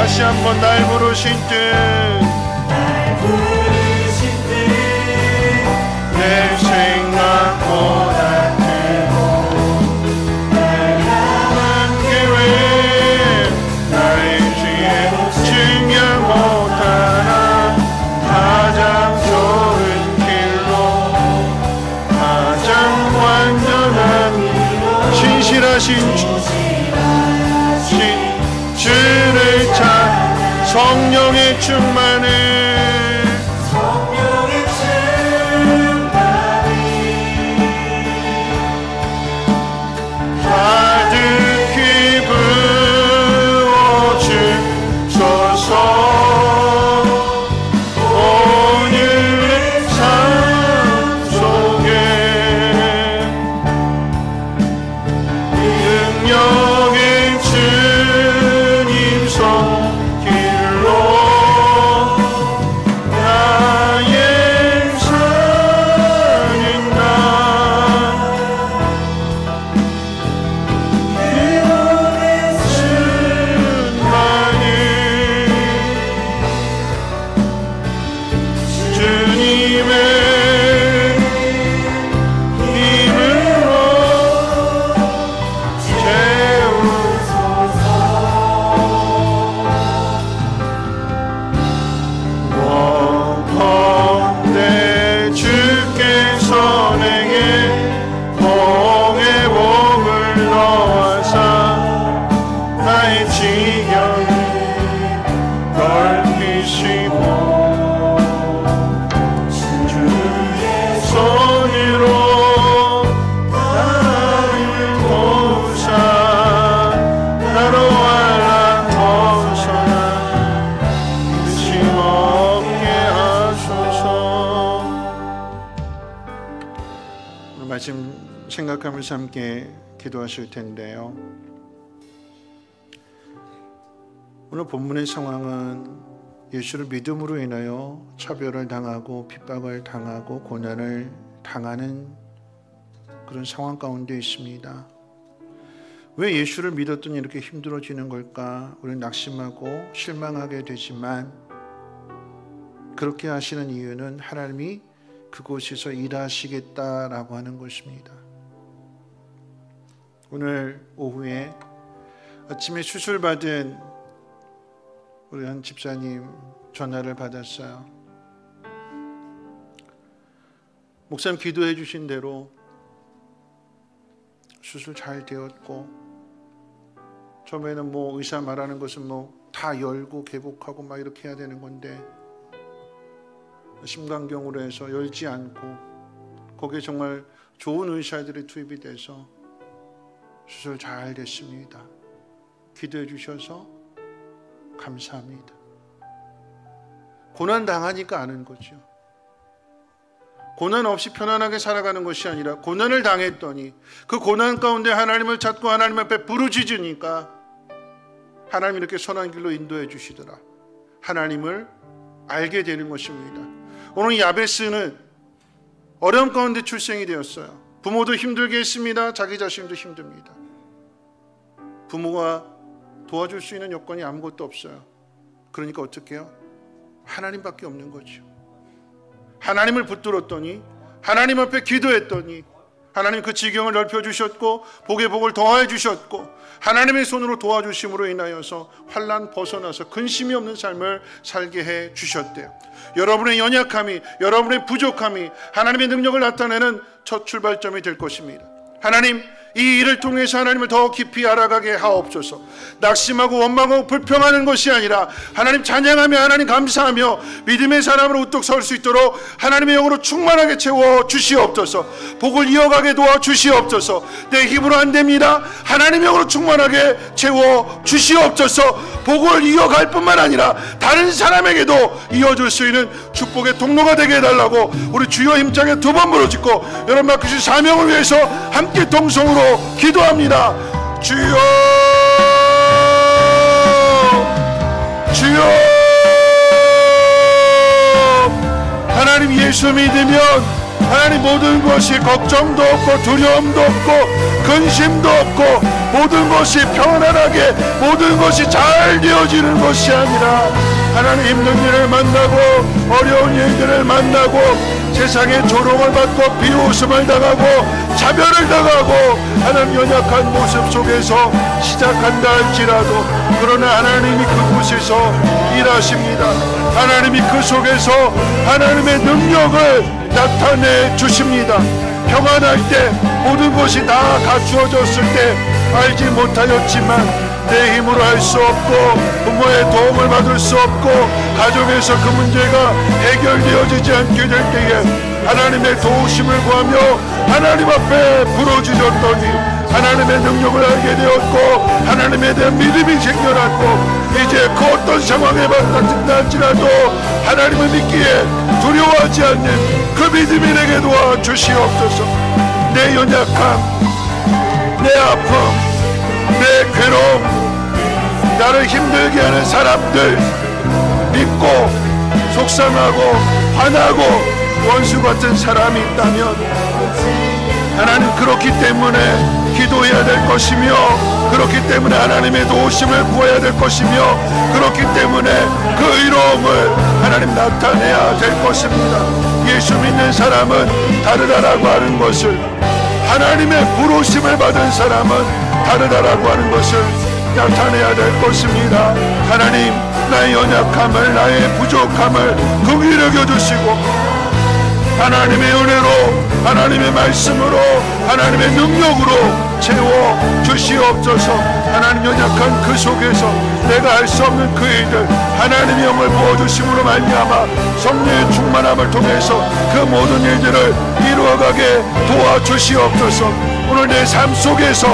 A: 다시 한번 날 부르신 뜻, 내 생각보다 크고 날 향한 계획, 나의 지혜 증명 못하나 가장 좋은 길로, 가장 완전한 신실하신 주를 찾 성령의 충만을 가득히 부어주소서. 오늘의 삶 속에 능력의 주님 손길로 나의 사는 날 주님의 힘으로 채우소서. 원컨대 주께서 내게 복의 복을 넣어서 나의 지경을 넓히시고 손으로 나를 도우사 나로 알라 벗어나 끝이 없게 하소서. 오늘 말씀 생각하면서 함께 기도하실 텐데요, 오늘 본문의 상황은 예수를 믿음으로 인하여 차별을 당하고 핍박을 당하고 고난을 당하는 그런 상황 가운데 있습니다. 왜 예수를 믿었더니 이렇게 힘들어지는 걸까? 우리는 낙심하고 실망하게 되지만 그렇게 하시는 이유는 하나님이 그곳에서 일하시겠다라고 하는 것입니다. 오늘 오후에 아침에 수술받은 우리 한 집사님 전화를 받았어요. 목사님 기도해 주신 대로 수술 잘 되었고, 처음에는 뭐 의사 말하는 것은 뭐 다 열고 개복하고 막 이렇게 해야 되는 건데 심강경으로 해서 열지 않고 거기에 정말 좋은 의사들이 투입이 돼서 수술 잘 됐습니다. 기도해 주셔서 감사합니다. 고난 당하니까 아는 거죠. 고난 없이 편안하게 살아가는 것이 아니라 고난을 당했더니 그 고난 가운데 하나님을 찾고 하나님 앞에 부르짖으니까 하나님이 이렇게 선한 길로 인도해 주시더라. 하나님을 알게 되는 것입니다. 오늘 야베스는 어려움 가운데 출생이 되었어요. 부모도 힘들게 했습니다. 자기 자신도 힘듭니다. 부모가 도와줄 수 있는 여건이 아무것도 없어요. 그러니까 어떻게 해요? 하나님밖에 없는 거죠. 하나님을 붙들었더니, 하나님 앞에 기도했더니 하나님 그 지경을 넓혀주셨고 복의 복을 더해 주셨고 하나님의 손으로 도와주심으로 인하여서 환난 벗어나서 근심이 없는 삶을 살게 해 주셨대요. 여러분의 연약함이, 여러분의 부족함이 하나님의 능력을 나타내는 첫 출발점이 될 것입니다. 하나님, 이 일을 통해서 하나님을 더 깊이 알아가게 하옵소서. 낙심하고 원망하고 불평하는 것이 아니라 하나님 찬양하며 하나님 감사하며 믿음의 사람으로 우뚝 설 수 있도록 하나님의 영으로 충만하게 채워 주시옵소서. 복을 이어가게 도와 주시옵소서. 내 힘으로 안 됩니다. 하나님의 영으로 충만하게 채워 주시옵소서. 복을 이어갈 뿐만 아니라 다른 사람에게도 이어줄 수 있는 축복의 통로가 되게 해달라고 우리 주여 힘차게 두 번 부르짖고 여러분 맡기신 사명을 위해서 함께 동성으로 기도합니다. 주여, 주여. 하나님 예수 믿으면 하나님 모든 것이 걱정도 없고 두려움도 없고 근심도 없고 모든 것이 편안하게 모든 것이 잘 되어지는 것이 아니라 하나님 힘든 일을 만나고 어려운 일들을 만나고 세상의 조롱을 받고 비웃음을 당하고 차별을 당하고 하나님 연약한 모습 속에서 시작한다 할지라도 그러나 하나님이 그곳에서 일하십니다. 하나님이 그 속에서 하나님의 능력을 나타내 주십니다. 평안할 때 모든 것이 다 갖추어졌을 때 알지 못하였지만 내 힘으로 할 수 없고 부모의 도움을 받을 수 없고 가정에서 그 문제가 해결되어지지 않게 될 때에 하나님의 도우심을 구하며 하나님 앞에 부르짖었더니 하나님의 능력을 알게 되었고 하나님에 대한 믿음이 생겨났고 이제 그 어떤 상황에 맞닥친다 할지라도 하나님을 믿기에 두려워하지 않는 그 믿음이 내게 도와주시옵소서. 내 연약함, 내 아픔, 내 괴로움, 나를 힘들게 하는 사람들 믿고 속상하고 화나고 원수 같은 사람이 있다면 하나님 그렇기 때문에 기도해야 될 것이며 그렇기 때문에 하나님의 도우심을 구해야 될 것이며 그렇기 때문에 그 의로움을 하나님 나타내야 될 것입니다. 예수 믿는 사람은 다르다라고 하는 것을 하나님의 부르심을 받은 사람은 다르다라고 하는 것을 나타내야 될 것입니다. 하나님 나의 연약함을 나의 부족함을 긍휼히 여겨주시고 하나님의 은혜로 하나님의 말씀으로 하나님의 능력으로 채워주시옵소서. 하나님 연약한 그 속에서 내가 할 수 없는 그 일들 하나님의 영을 부어주심으로 말미암아 성령의 충만함을 통해서 그 모든 일들을 이루어가게 도와주시옵소서. 오늘 내 삶 속에서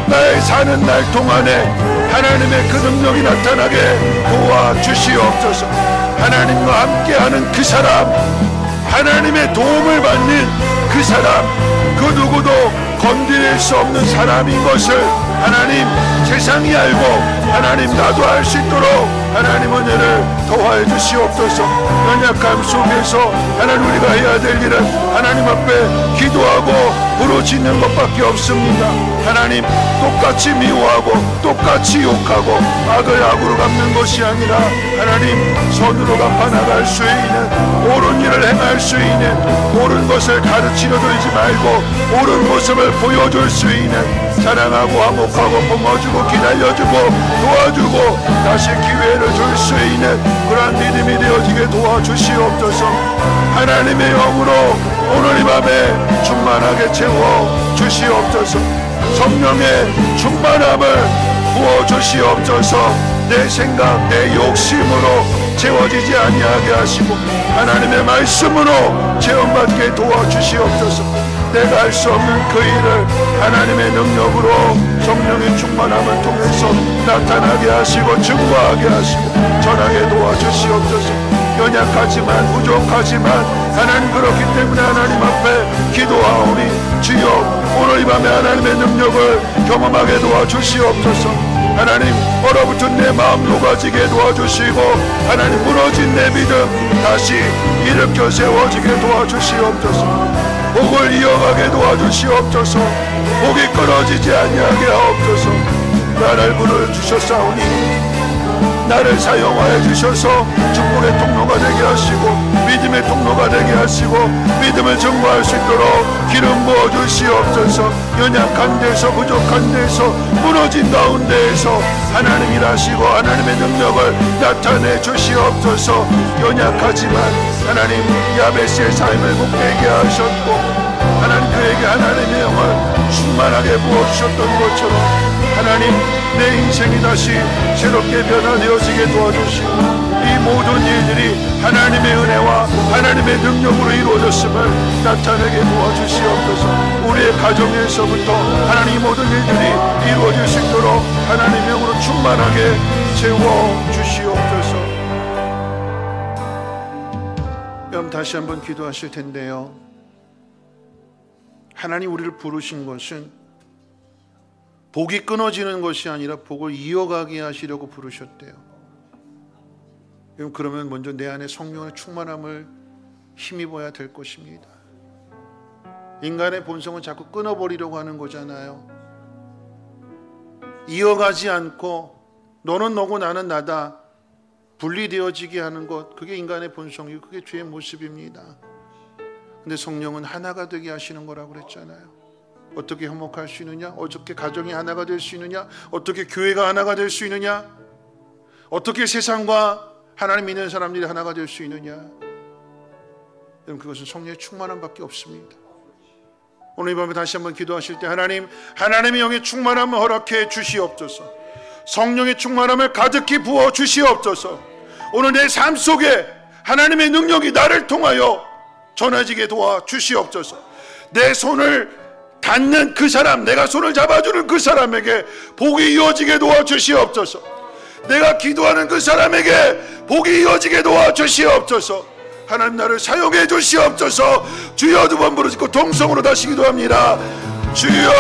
A: 나의 사는 날 동안에 하나님의 그 능력이 나타나게 도와주시옵소서. 하나님과 함께하는 그 사람 하나님의 도움을 받는 그 사람 그 누구도 건드릴 수 없는 사람인 것을 하나님 세상이 알고 하나님 나도 알 수 있도록 하나님 은혜를 더하여 주시옵소서. 연약함 속에서 하나님 우리가 해야 될 일은 하나님 앞에 기도하고 부르짖는 것밖에 없습니다. 하나님 똑같이 미워하고 똑같이 욕하고 악을 악으로 갚는 것이 아니라 하나님 선으로 갚아나갈 수 있는 옳은 일을 행할 수 있는 옳은 것을 가르치려 들지 말고 옳은 모습을 보여줄 수 있는 사랑하고 화목하고 품어주고 기다려주고 도와주고 다시 기회를 줄 수 있는 그러한 믿음이 되어지게 도와주시옵소서. 하나님의 영으로 오늘 이 밤에 충만하게 채워주시옵소서. 성령의 충만함을 부어주시옵소서. 내 생각 내 욕심으로 채워지지 아니하게 하시고 하나님의 말씀으로 체험받게 도와주시옵소서. 내가 할 수 없는 그 일을 하나님의 능력으로 성령의 충만함을 통해서 나타나게 하시고 증거하게 하시고 전하게 도와주시옵소서. 연약하지만 부족하지만 하나님 그렇기 때문에 하나님 앞에 기도하오니 주여 오늘 이 밤에 하나님의 능력을 경험하게 도와주시옵소서. 하나님 얼어붙은 내 마음 녹아지게 도와주시고 하나님 무너진 내 믿음 다시 일으켜 세워지게 도와주시옵소서. 복을 이어가게 도와주시옵소서. 복이 끊어지지 아니하게 하옵소서. 나를 부르주셨사오니 나를 사용하여 주셔서 축복의 통로가 되게 하시고 믿음의 통로가 되게 하시고 믿음을 증거할 수 있도록 기름 부어 주시옵소서. 연약한 데서 부족한 데서 무너진 가운데에서 하나님 일하시고 하나님의 능력을 나타내 주시옵소서. 연약하지만 하나님 야베스의 삶을 복되게 하셨고 하나님 그에게 하나님의 영을 충만하게 부어주셨던 것처럼 하나님 내 인생이 다시 새롭게 변화되어지게 도와주시고 이 모든 일들이 하나님의 은혜와 하나님의 능력으로 이루어졌음을 나타내게 도와주시옵소서. 우리의 가정에서부터 하나님 모든 일들이 이루어질 수 있도록 하나님의 영으로 충만하게 채워주시옵소서. 그럼 다시 한번 기도하실 텐데요, 하나님 우리를 부르신 것은 복이 끊어지는 것이 아니라 복을 이어가게 하시려고 부르셨대요. 그러면 먼저 내 안에 성령의 충만함을 힘입어야 될 것입니다. 인간의 본성은 자꾸 끊어버리려고 하는 거잖아요. 이어가지 않고 너는 너고 나는 나다 분리되어지게 하는 것, 그게 인간의 본성이고 그게 죄의 모습입니다. 근데 성령은 하나가 되게 하시는 거라고 그랬잖아요. 어떻게 화목할 수 있느냐? 어떻게 가정이 하나가 될 수 있느냐? 어떻게 교회가 하나가 될 수 있느냐? 어떻게 세상과 하나님 믿는 사람들이 하나가 될 수 있느냐? 여러분, 그것은 성령의 충만함밖에 없습니다. 오늘 이 밤에 다시 한번 기도하실 때 하나님의 영의 충만함을 허락해 주시옵소서. 성령의 충만함을 가득히 부어 주시옵소서. 오늘 내 삶 속에 하나님의 능력이 나를 통하여 전해지게 도와 주시옵소서. 내 손을 닿는 그 사람, 내가 손을 잡아주는 그 사람에게 복이 이어지게 도와 주시옵소서. 내가 기도하는 그 사람에게 복이 이어지게 도와 주시옵소서. 하나님 나를 사용해 주시옵소서. 주여 두 번 부르짖고 동성으로 다시 기도합니다. 주여,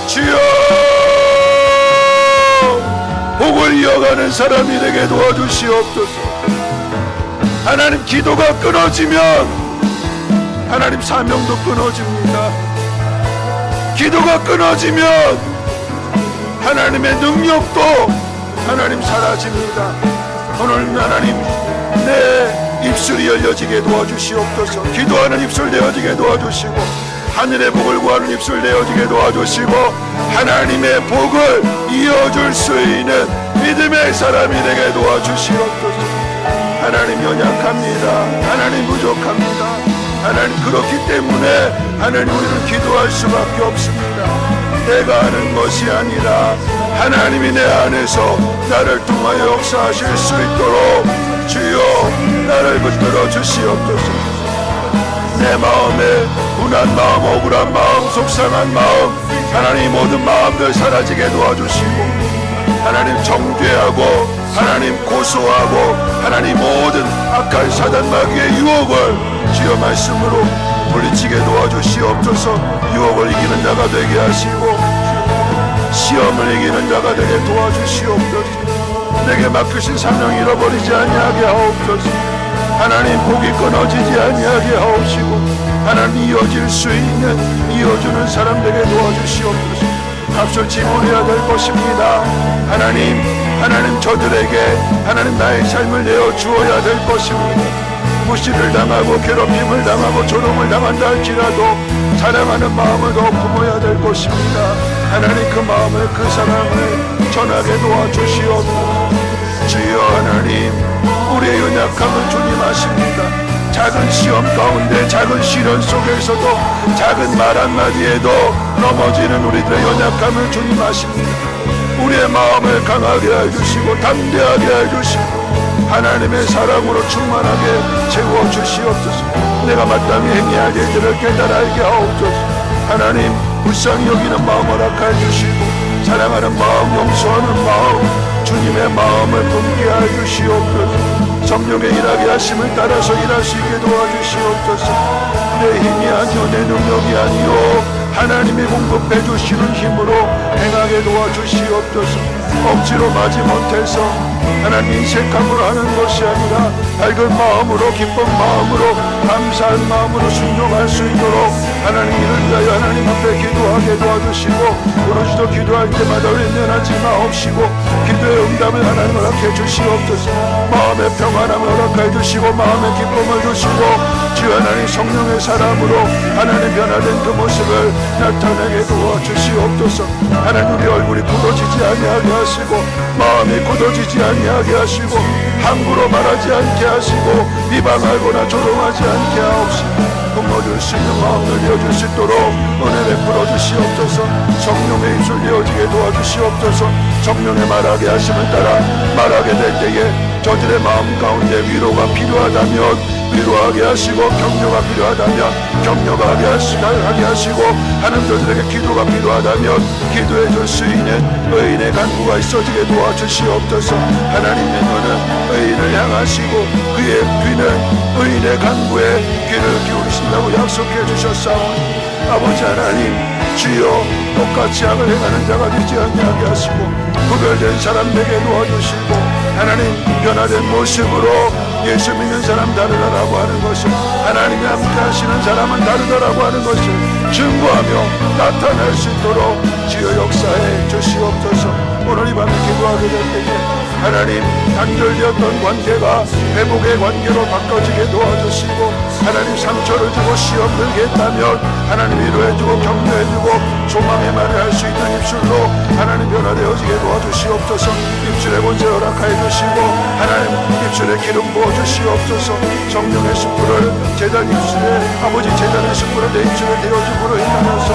A: 주여, 복을 이어가는 사람이 되게 도와주시옵소서. 하나님, 기도가 끊어지면 하나님 사명도 끊어집니다. 기도가 끊어지면 하나님의 능력도 하나님 사라집니다. 오늘 하나님, 내 입술이 열려지게 도와주시옵소서. 기도하는 입술 내어지게 도와주시고 하늘의 복을 구하는 입술 내어지게 도와주시고 하나님의 복을 이어줄 수 있는 믿음의 사람이 되게 도와주시옵소서. 하나님, 연약합니다. 하나님, 부족합니다. 하나님, 그렇기 때문에 하나님, 우리는 기도할 수밖에 없습니다. 내가 하는 것이 아니라 하나님이 내 안에서 나를 통하여 역사하실 수 있도록 주여 나를 붙들어 주시옵소서. 내 마음에 분한 마음, 억울한 마음, 속상한 마음, 하나님 모든 마음들 사라지게 도와주시고 하나님, 정죄하고 하나님 고소하고 하나님 모든 악한 사단 마귀의 유혹을 주여 말씀으로 물리치게 도와주시옵소서. 유혹을 이기는 자가 되게 하시고 시험을 이기는 자가 되게 도와주시옵소서. 내게 맡기신 사명 잃어버리지 아니하게 하옵소서. 하나님, 복이 끊어지지 아니하게 하옵시고 하나님, 이어질 수 있는 이어주는 사람 되게 도와주시옵소서. 값을 지불해야 될 것입니다. 하나님 저들에게 하나님 나의 삶을 내어주어야 될 것입니다. 무시를 당하고 괴롭힘을 당하고 조롱을 당한다 할지라도 사랑하는 마음을 더 품어야 될 것입니다. 하나님, 그 마음을, 그 사랑을 전하게 도와주시옵소서. 주여, 하나님, 우리의 연약함은 주님 아십니다. 작은 시험 가운데, 작은 시련 속에서도 작은 말 한마디에도 넘어지는 우리들의 연약함을 주님 아십니다. 우리의 마음을 강하게 해주시고 담대하게 해주시고 하나님의 사랑으로 충만하게 채워주시옵소서. 내가 마땅히 행해야 할 일들을 깨달아 알게 하옵소서. 하나님, 불쌍히 여기는 마음 허락해 주시고 사랑하는 마음, 용서하는 마음, 주님의 마음을 품게 해주시옵소서. 성령의 일하게 하심을 따라서 일할 수 있게 도와주시옵소서. 내 힘이 아니요 내 능력이 아니요 하나님이 공급해 주시는 힘으로 행하게 도와주시옵소서. 억지로 마지못해서 하나님 인색함으로 하는 것이 아니라 밝은 마음으로, 기쁜 마음으로, 감사한 마음으로 순종할 수 있도록 하나님 이를 위하여 하나님 앞에 기도하게 도와주시고 오로지도 기도할 때마다 외면하지 마옵시고 기도의 응답을 하나님 허락해 주시옵소서. 마음의 평안함을 허락해 주시고 마음의 기쁨을 주시고 주 하나님 성령의 사람으로 하나님 변화된 그 모습을 나타내게 도와주시옵소서. 하나님, 우리 얼굴이 굳어지지 아니하게 하시고 마음이 굳어지지 아니하게 하시고 함부로 말하지 않게 하시고 비방하거나 조롱하지 않게 하옵시고 품어줄 수 있는 마음을 이어줄 수 있도록 은혜 베풀어 주시옵소서. 성령의 입술 이어지게 도와주시옵소서. 성령의 말하게 하심을 따라 말하게 될 때에 저들의 마음 가운데 위로가 필요하다면 위로하게 하시고 격려가 필요하다면 격려하게 하시고 하나님, 저들에게 기도가 필요하다면 기도해 줄 수 있는 의인의 간구가 있어지게 도와주시옵소서. 하나님의 눈은 의인을 향하시고 그의 귀는 의인의 간구에 귀를 기울이신다고 약속해 주셨사오니 아버지 하나님, 주여 똑같이 악을 행하는 자가 되지 아니하게 하시고 구별된 사람 되게 도와주시고
C: 하나님 변화된 모습으로 예수 믿는 사람 다르다라고 하는 것을, 하나님이 함께 하시는 사람은 다르다라고 하는 것을 증거하며 나타낼 수 있도록 주여 역사해 주시옵소서. 오늘 이 밤에 기도하게 될 때에 하나님 단절되었던 관계가 회복의 관계로 바꿔지게 도와주시고, 하나님 상처를 주고 시험 들게 했다면 하나님 위로해주고 격려해주고 소망의 말을 할 수 있는 입술로 하나님 변화되어지게 도와주시옵소서. 입술의 권세 허락하여 주시고 하나님 입술에 기름 부어주시옵소서. 성령의 숯불을 제단 입술에, 아버지 제단의 숯불을 내 입술에 대어줌으로 인하여서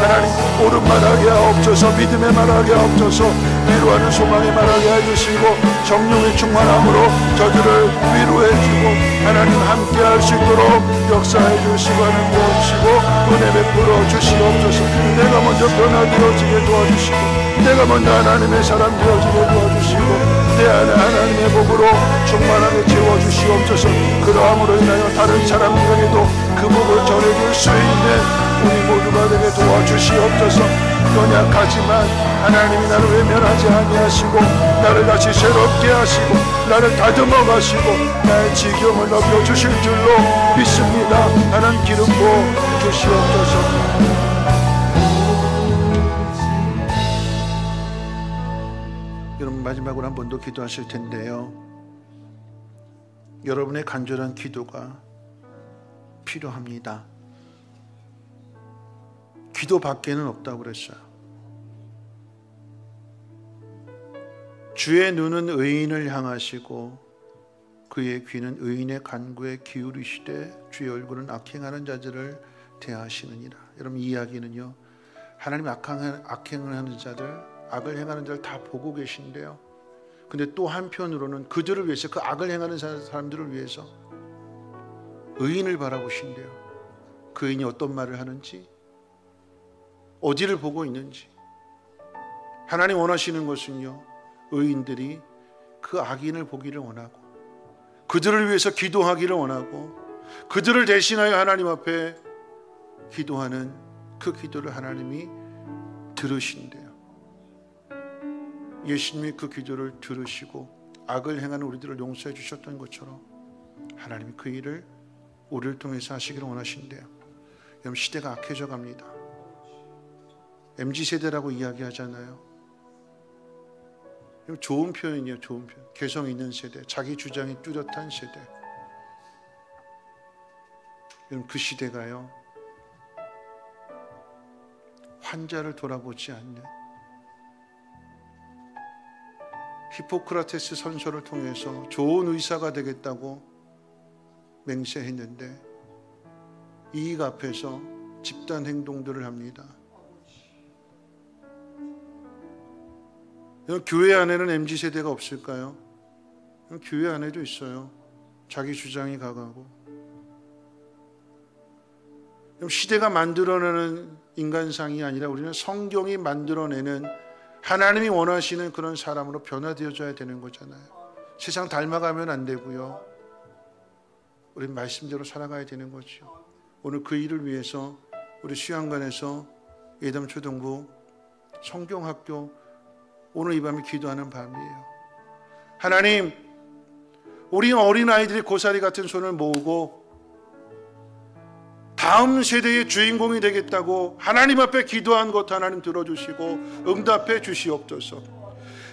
C: 하나님 옳은 말하게 하옵소서. 믿음의 말하게 하옵소서. 위로하는 소망의 말하게 해주시고 성령의 충만함으로 저들을 위로해주고 하나님 함께할 수 있도록 역사해 주시고 하는 무엇이고 은혜 베풀어 주시옵소서. 내가 먼저 변화되어지게 도와주시고 내가 먼저 하나님의 사람 되어지게 도와주시고 내 안에 하나님의 복으로 충만하게 채워주시옵소서. 그러함으로 인하여 다른 사람들에게도 그 복을 전해줄 수 있는 우리 모두가 되게 도와주시옵소서. 연약하지만 하나님이 나를 외면하지 아니하시고 나를 다시 새롭게 하시고 나를 다듬어 가시고 나의 지경을 넓혀주실 줄로 믿습니다. 하나님 기름 부어 주시옵소서.
A: 여러분 마지막으로 한 번 더 기도하실 텐데요, 여러분의 간절한 기도가 필요합니다. 기도밖에는 없다고 그랬어요. 주의 눈은 의인을 향하시고 그의 귀는 의인의 간구에 기울이시되 주의 얼굴은 악행하는 자들을 대하시느니라. 여러분 이 이야기는요, 하나님 악행을 하는 자들, 악을 행하는 자를 다 보고 계신데요, 근데 또 한편으로는 그들을 위해서, 그 악을 행하는 사람들을 위해서 의인을 바라보신대요. 그 의인이 어떤 말을 하는지, 어디를 보고 있는지. 하나님 원하시는 것은요, 의인들이 그 악인을 보기를 원하고 그들을 위해서 기도하기를 원하고 그들을 대신하여 하나님 앞에 기도하는 그 기도를 하나님이 들으신대요. 예수님이 그 기도를 들으시고 악을 행하는 우리들을 용서해 주셨던 것처럼 하나님이 그 일을 우리를 통해서 하시기를 원하신대요. 여러분 시대가 악해져 갑니다. MZ세대라고 이야기하잖아요. 좋은 표현이에요. 좋은 표현. 개성 있는 세대, 자기 주장이 뚜렷한 세대. 여러분 그 시대가요, 환자를 돌아보지 않는, 히포크라테스 선서를 통해서 좋은 의사가 되겠다고 맹세했는데 이익 앞에서 집단 행동들을 합니다. 교회 안에는 MZ세대가 없을까요? 교회 안에도 있어요. 자기 주장이 강하고. 시대가 만들어내는 인간상이 아니라 우리는 성경이 만들어내는 하나님이 원하시는 그런 사람으로 변화되어져야 되는 거잖아요. 세상 닮아가면 안 되고요, 우리 말씀대로 살아가야 되는 거죠. 오늘 그 일을 위해서 우리 수양관에서 예담초등부 성경학교 오늘 이 밤에 기도하는 밤이에요. 하나님, 우리 어린아이들이 고사리 같은 손을 모으고 다음 세대의 주인공이 되겠다고 하나님 앞에 기도한 것 하나님 들어주시고 응답해 주시옵소서.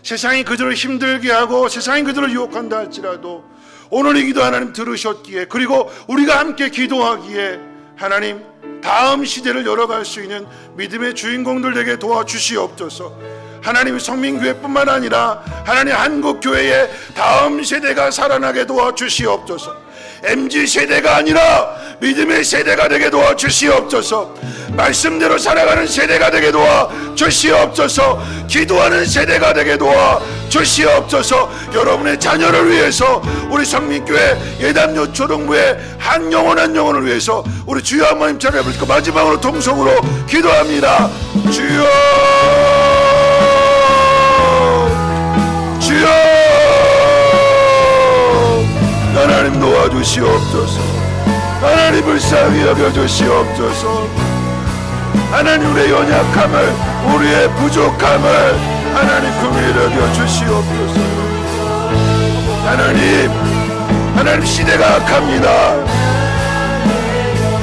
A: 세상이 그들을 힘들게 하고 세상이 그들을 유혹한다 할지라도 오늘 이 기도 하나님 들으셨기에, 그리고 우리가 함께 기도하기에 하나님 다음 시대를 열어갈 수 있는 믿음의 주인공들 되게 도와주시옵소서. 하나님 성민교회뿐만 아니라 하나님 한국교회의 다음 세대가 살아나게 도와주시옵소서. MZ세대가 아니라 믿음의 세대가 되게 도와주시옵소서. 말씀대로 살아가는 세대가 되게 도와주시옵소서. 기도하는 세대가 되게 도와주시옵소서. 여러분의 자녀를 위해서, 우리 성민교회 예담초등부의 한 영혼 한 영혼을 위해서 우리 주여 한번 힘차게 해볼까. 마지막으로 통성으로 기도합니다. 주여, 주여, 하나님 도와주시옵소서. 하나님 불쌍히 여겨주시옵소서. 하나님 우리의 연약함을, 우리의 부족함을 하나님 긍휼히 여겨주시옵소서.
C: 하나님 시대가 악합니다.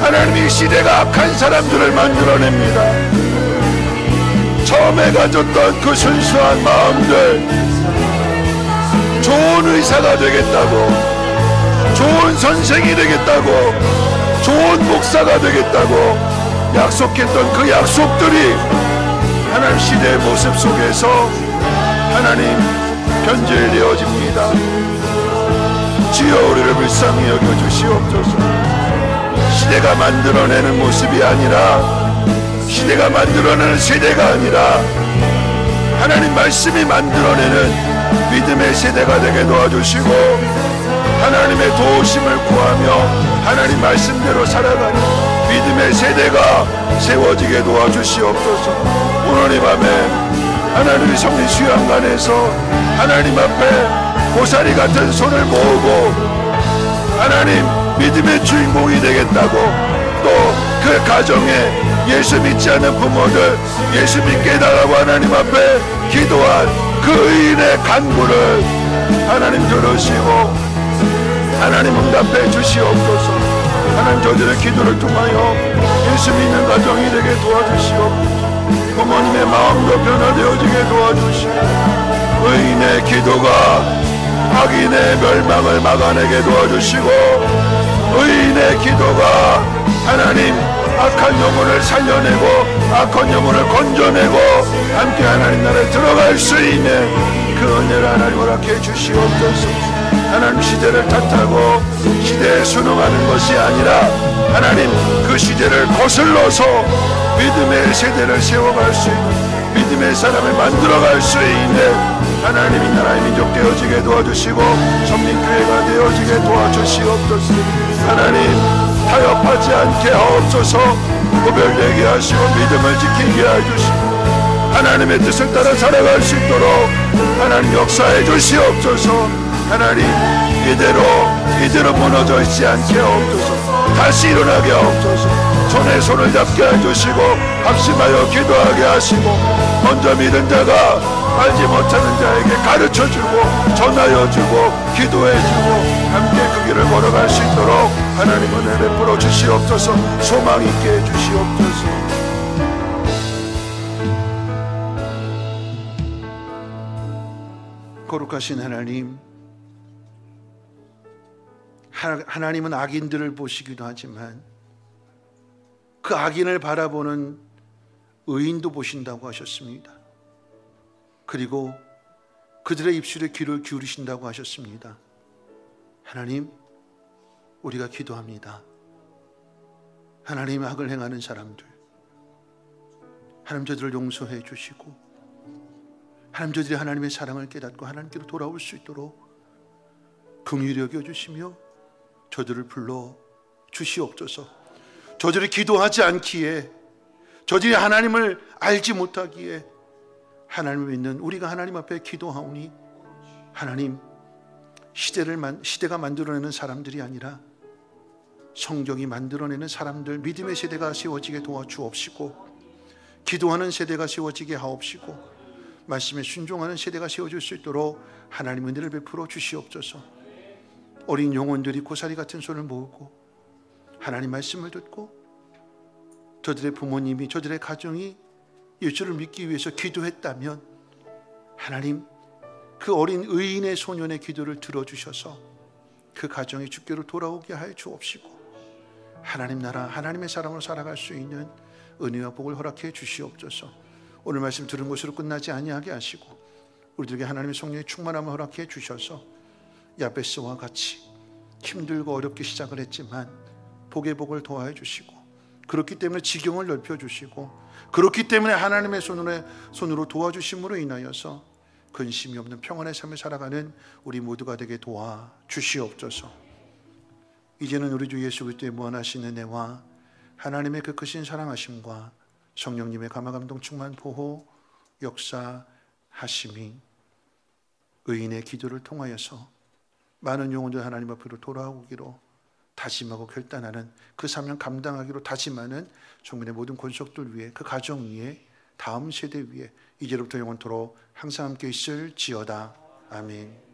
C: 하나님이 시대가 악한 사람들을 만들어냅니다. 처음에 가졌던 그 순수한 마음들, 좋은 의사가 되겠다고, 좋은 선생이 되겠다고, 좋은 목사가 되겠다고 약속했던 그 약속들이 하나님 시대의 모습 속에서 하나님 변질되어집니다. 주여 우리를 불쌍히 여겨주시옵소서. 시대가 만들어내는 모습이 아니라, 시대가 만들어내는 세대가 아니라 하나님 말씀이 만들어내는 믿음의 세대가 되게 도와주시고, 하나님의 도우심을 구하며 하나님 말씀대로 살아가는 믿음의 세대가 세워지게 도와주시옵소서. 오늘 이 밤에 하나님의 성리 수양관에서 하나님 앞에 고사리 같은 손을 모으고 하나님 믿음의 주인공이 되겠다고, 또 그 가정에 예수 믿지 않는 부모들 예수 믿게 해달라고 하나님 앞에 기도한 그 의인의 간구를 하나님 들으시고 하나님 응답해 주시옵소서. 하나님 저들의 기도를 통하여 예수 믿는 가정이 되게 도와주시옵소서. 부모님의 마음도 변화되어지게 도와주시고, 의인의 기도가 악인의 멸망을 막아내게 도와주시고, 의인의 기도가 하나님 악한 영혼을 살려내고 악한 영혼을 건져내고 함께 하나님 나라에 들어갈 수 있는 그 은혜를 하나님 허락해 주시옵소서. 하나님 시대를 탓하고 시대에 순응하는 것이 아니라 하나님 그 시대를 거슬러서 믿음의 세대를 세워갈 수 있는, 믿음의 사람을 만들어갈 수 있는 하나님이 나라의 민족 되어지게 도와주시고 성민교회가 되어지게 도와주시옵소서. 하나님 타협하지 않게 하옵소서. 구별되게 하시고 믿음을 지키게 해주시고 하나님의 뜻을 따라 살아갈 수 있도록 하나님 역사해 주시옵소서. 하나님 이대로 무너져 있지 않게 하옵소서. 다시 일어나게 하옵소서. 손에 손을 잡게 해주시고 합심하여 기도하게 하시고, 먼저 믿은 자가 알지 못하는 자에게 가르쳐주고 전하여주고 기도해주고 함께 그 길을 걸어갈 수 있도록 하나님 은혜 베풀어 주시옵소서. 소망 있게 해주시옵소서.
A: 거룩하신 하나님, 하나님은 악인들을 보시기도 하지만 그 악인을 바라보는 의인도 보신다고 하셨습니다. 그리고 그들의 입술에 귀를 기울이신다고 하셨습니다. 하나님, 우리가 기도합니다. 하나님, 악을 행하는 사람들 하나님 저들을 용서해 주시고 하나님 저들이 하나님의 사랑을 깨닫고 하나님께로 돌아올 수 있도록 긍휼히 여겨주시며 저들을 불러 주시옵소서. 저들이 기도하지 않기에, 저들이 하나님을 알지 못하기에 하나님을 믿는 우리가 하나님 앞에 기도하오니 하나님, 시대가 만들어내는 사람들이 아니라 성경이 만들어내는 사람들, 믿음의 세대가 세워지게 도와주옵시고, 기도하는 세대가 세워지게 하옵시고, 말씀에 순종하는 세대가 세워질 수 있도록 하나님 은혜를 베풀어 주시옵소서. 어린 영혼들이 고사리 같은 손을 모으고 하나님 말씀을 듣고 저들의 부모님이, 저들의 가정이 예수를 믿기 위해서 기도했다면 하나님, 그 어린 의인의 소년의 기도를 들어주셔서 그 가정이 주께로 돌아오게 하여 주옵시고, 하나님 나라, 하나님의 사람으로 살아갈 수 있는 은혜와 복을 허락해 주시옵소서. 오늘 말씀 들은 것으로 끝나지 아니하게 하시고 우리들에게 하나님의 성령의 충만함을 허락해 주셔서 야베스와 같이 힘들고 어렵게 시작을 했지만 복의 복을 더하여 주시고, 그렇기 때문에 지경을 넓혀 주시고, 그렇기 때문에 하나님의 손으로 도와주심으로 인하여서 근심이 없는 평안의 삶을 살아가는 우리 모두가 되게 도와주시옵소서. 이제는 우리 주 예수 그리스도의 무한하신 은혜와 하나님의 그 크신 사랑하심과 성령님의 감화감동 충만 보호 역사하심이 의인의 기도를 통하여서 많은 영혼들 하나님 앞으로 돌아오기로 다짐하고 결단하는, 그 사명 감당하기로 다짐하는 성민의 모든 권속들 위에, 그 가정 위에, 다음 세대 위에 이제로부터 영원토록 항상 함께 있을지어다. 아멘.